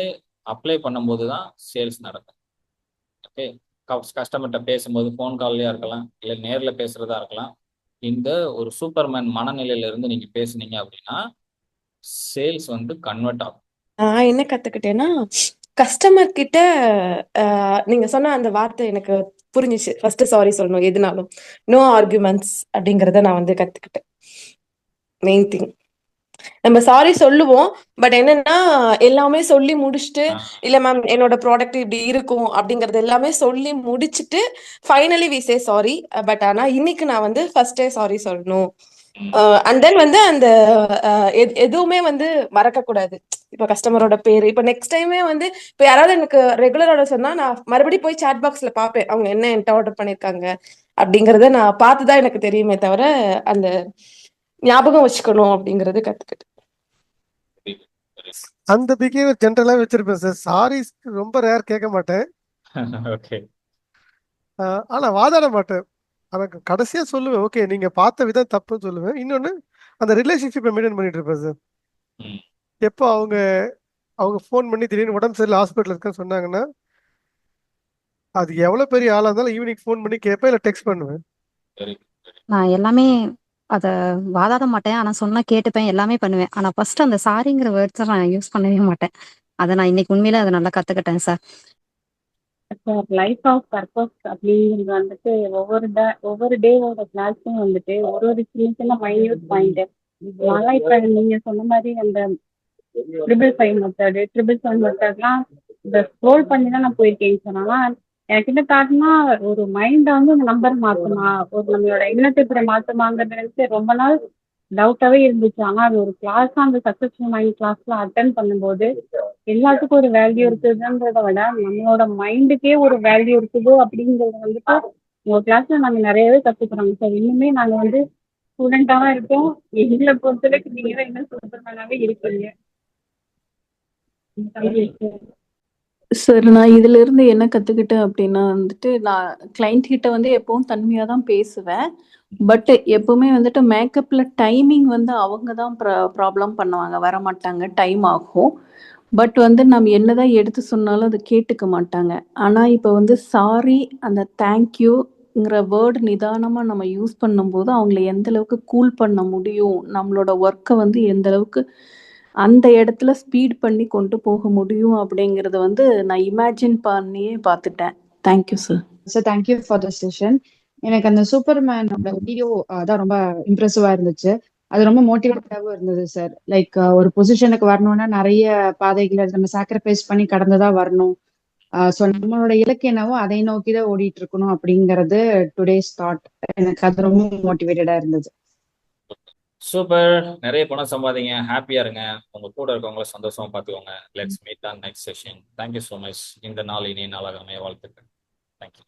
அப்ளை பண்ணும்போது தான் சேல்ஸ் நடக்கும். ஓகே, கஸ்டமர்கிட்ட பேசும்போது ஃபோன் கால்லயா இருக்கலாம், இல்லை நேரில் பேசுறதா இருக்கலாம். இந்த ஒரு சூப்பர்மேன் மனநிலையில இருந்து நீங்க பேசுனீங்க அப்படின்னா சேல்ஸ் வந்து கன்வெர்ட் ஆகும். நான் என்ன கத்துக்கிட்டேன்னா, கஸ்டமர் கிட்ட நீங்க சொன்ன அந்த வார்த்தை எனக்கு புரிஞ்சுச்சு. ஃபர்ஸ்ட் சாரி சொல்லணும் எதுனாலும். நோ ஆர்குமெண்ட்ஸ் அப்படிங்கறத நான் வந்து கத்துக்கிட்டேன். Main thing. நம்ம சாரி சொல்லுவோம். பட் என்னன்னா எல்லாமே சொல்லி முடிச்சுட்டு, இல்ல மேம் என்னோட ப்ராடக்ட் இப்படி இருக்கும் அப்படிங்கறது எல்லாமே சொல்லி முடிச்சுட்டு finally we say sorry. But ஆனா இன்னைக்கு நான் வந்து ஃபர்ஸ்டே சாரி சொல்லணும். அண்ட் தென் வந்து அந்த எதுவுமே வந்து மறக்க கூடாது. இப்ப கஸ்டமரோட பேரு இப்ப நெக்ஸ்ட் டைமே வந்து இப்ப யாராவது எனக்கு ரெகுலர் ஆர்டர் சொன்னா நான் மறுபடியும் போய் சாட் பாக்ஸ்ல பாப்பேன் அவங்க என்ன என்கிட்ட ஆர்டர் பண்ணிருக்காங்க அப்படிங்கறத நான் பார்த்துதான் எனக்கு தெரியுமே தவிர அந்த ஞாபகம் வச்சுக்கணும் அப்படிங்கறது கத்துக்கிட்டேன். அந்த பிஹேவியர் ஜென்ரலா வச்சிருப்பேன் சார். சாரி ரொம்ப ரேர் கேட்க மாட்டேன். ஓகே, ஆனா வாதாட மாட்டேன். எனக்கு கடைசியா சொல்லுவேன், ஓகே நீங்க பார்த்த விதம் தப்புன்னு சொல்லுவேன். இன்னொன்னு அந்த ரிலேஷன்ஷிப்பை மெயின்டைன் பண்ணிட்டு இருப்பேன் சார். எப்போ அவங்க ஃபோன் பண்ணி திடீர்னு உடம்பு சரியில்லை ஹாஸ்பிட்டல் இருக்கேன்னு சொன்னாங்கன்னா, அது எவ்வளவு பெரிய ஆளா இருந்தாலும் ஈவினிங் ஃபோன் பண்ணி கேட்பேன், இல்லை டெக்ஸ்ட் பண்ணுவேன். நான் எல்லாமே அத வாதாட மாட்டேன். ஆனா சொன்னா கேட்டுப்பேன். எல்லாமே பண்ணுவேன். ஆனா ஃபர்ஸ்ட் அந்த சாரிங்கிற வேர்ட்ஸ நான் யூஸ் பண்ணவே மாட்டேன். அத நான் இன்னைக்கு உண்மையிலே அத நல்லா கத்துக்கிட்டேன் sir. Sir life of purpose அப்படிங்கிறது வந்துட்டு ஒவ்வொரு டேவோட கிளாஸும் வந்துட்டு ஒரு சின்ன சின்ன மைன்யூட் பாயிண்ட். அதெல்லாம் இப்ப நீங்க சொன்ன மாதிரி அந்த 555 மெத்தடு 777 மெத்தட்லாம் இந்த ஸ்க்ரோல் பண்ணி தான் நான் போயிருக்கேன் சார். ஆனா எனக்கு என்ன காட்டுனா ஒரு மைண்டை வந்து அந்த நம்பர் மாத்துமா, ஒரு நம்மளோட எண்ணத்தை இப்படி மாத்துமாங்கிறது எனக்கு ரொம்ப நாள் டவுட்டாவே இருந்துச்சு. ஆனா அது ஒரு கிளாஸ் அந்த சக்சஸ்ஃபுல் மைண்ட் கிளாஸ்ல அட்டன் பண்ணும்போது எல்லாத்துக்கும் ஒரு வேல்யூ இருக்குதுன்றத விட நம்மளோட மைண்டுக்கே ஒரு வேல்யூ இருக்குது அப்படிங்கறது வந்துட்டு உங்க கிளாஸ்ல நாங்க நிறையவே கத்துக்கிறோங்க சார். இன்னுமே நாங்க வந்து ஸ்டூடெண்டா தான் இருக்கோம். எங்களை பொறுத்தவரைக்கும் நீங்க தான் இன்னும் சூப்பர்மேனாவே இருக்கீங்க. சார் நான் இதுல இருந்து என்ன கத்துக்கிட்டேன் அப்படின்னா வந்துட்டு, நான் கிளைண்ட் கிட்ட வந்து எப்பவும் தன்மையா தான் பேசுவேன். பட் எப்பவுமே வந்துட்டு மேக்கப்ல டைமிங் வந்து அவங்க தான் ப்ராப்ளம் பண்ணுவாங்க, வரமாட்டாங்க, டைம் ஆகும். பட் வந்து நம்ம என்னதான் எடுத்து சொன்னாலும் அதை கேட்டுக்க மாட்டாங்க. ஆனா இப்போ வந்து சாரி, அந்த தேங்க்யூங்கிற வேர்டு நிதானமா நம்ம யூஸ் பண்ணும்போது அவங்கள எந்த அளவுக்கு கூல் பண்ண முடியும், நம்மளோட ஒர்க்கை வந்து எந்த அளவுக்கு அந்த இடத்துல ஸ்பீட் பண்ணி கொண்டு போக முடியும் அப்படிங்கறத வந்து நான் இமேஜின் பண்ணியே பார்த்துட்டேன். Thank you sir. Sir thank you for the session. எனக்கு அந்த சூப்பர்மேனோட வீடியோ அதான் ரொம்ப இம்ப்ரெசிவா இருந்துச்சு. அது ரொம்ப மோட்டிவேட்டாகவும் இருந்தது சார். லைக் ஒரு பொசிஷனுக்கு வரணும்னா நிறைய பாதைகளை நம்ம சாக்ரிஃபைஸ் பண்ணி கடந்துதான் வரணும். ஸோ நம்மளோட இலக்கு என்னவோ அதை நோக்கி தான் ஓடிட்டு இருக்கணும் அப்படிங்கிறது டுடேஸ் தாட். எனக்கு அது ரொம்ப மோட்டிவேட்டடா இருந்தது. சூப்பர். நிறைய பணம் சம்பாதிங்க, ஹாப்பியா இருங்க, உங்க கூட இருக்கவங்கள சந்தோஷமா பார்த்துக்கோங்க. Let's meet on next session. Thank you so much. இந்த நாள் இனிய நாளாக அமைய வாழ்த்துக்கள். தேங்க்யூ.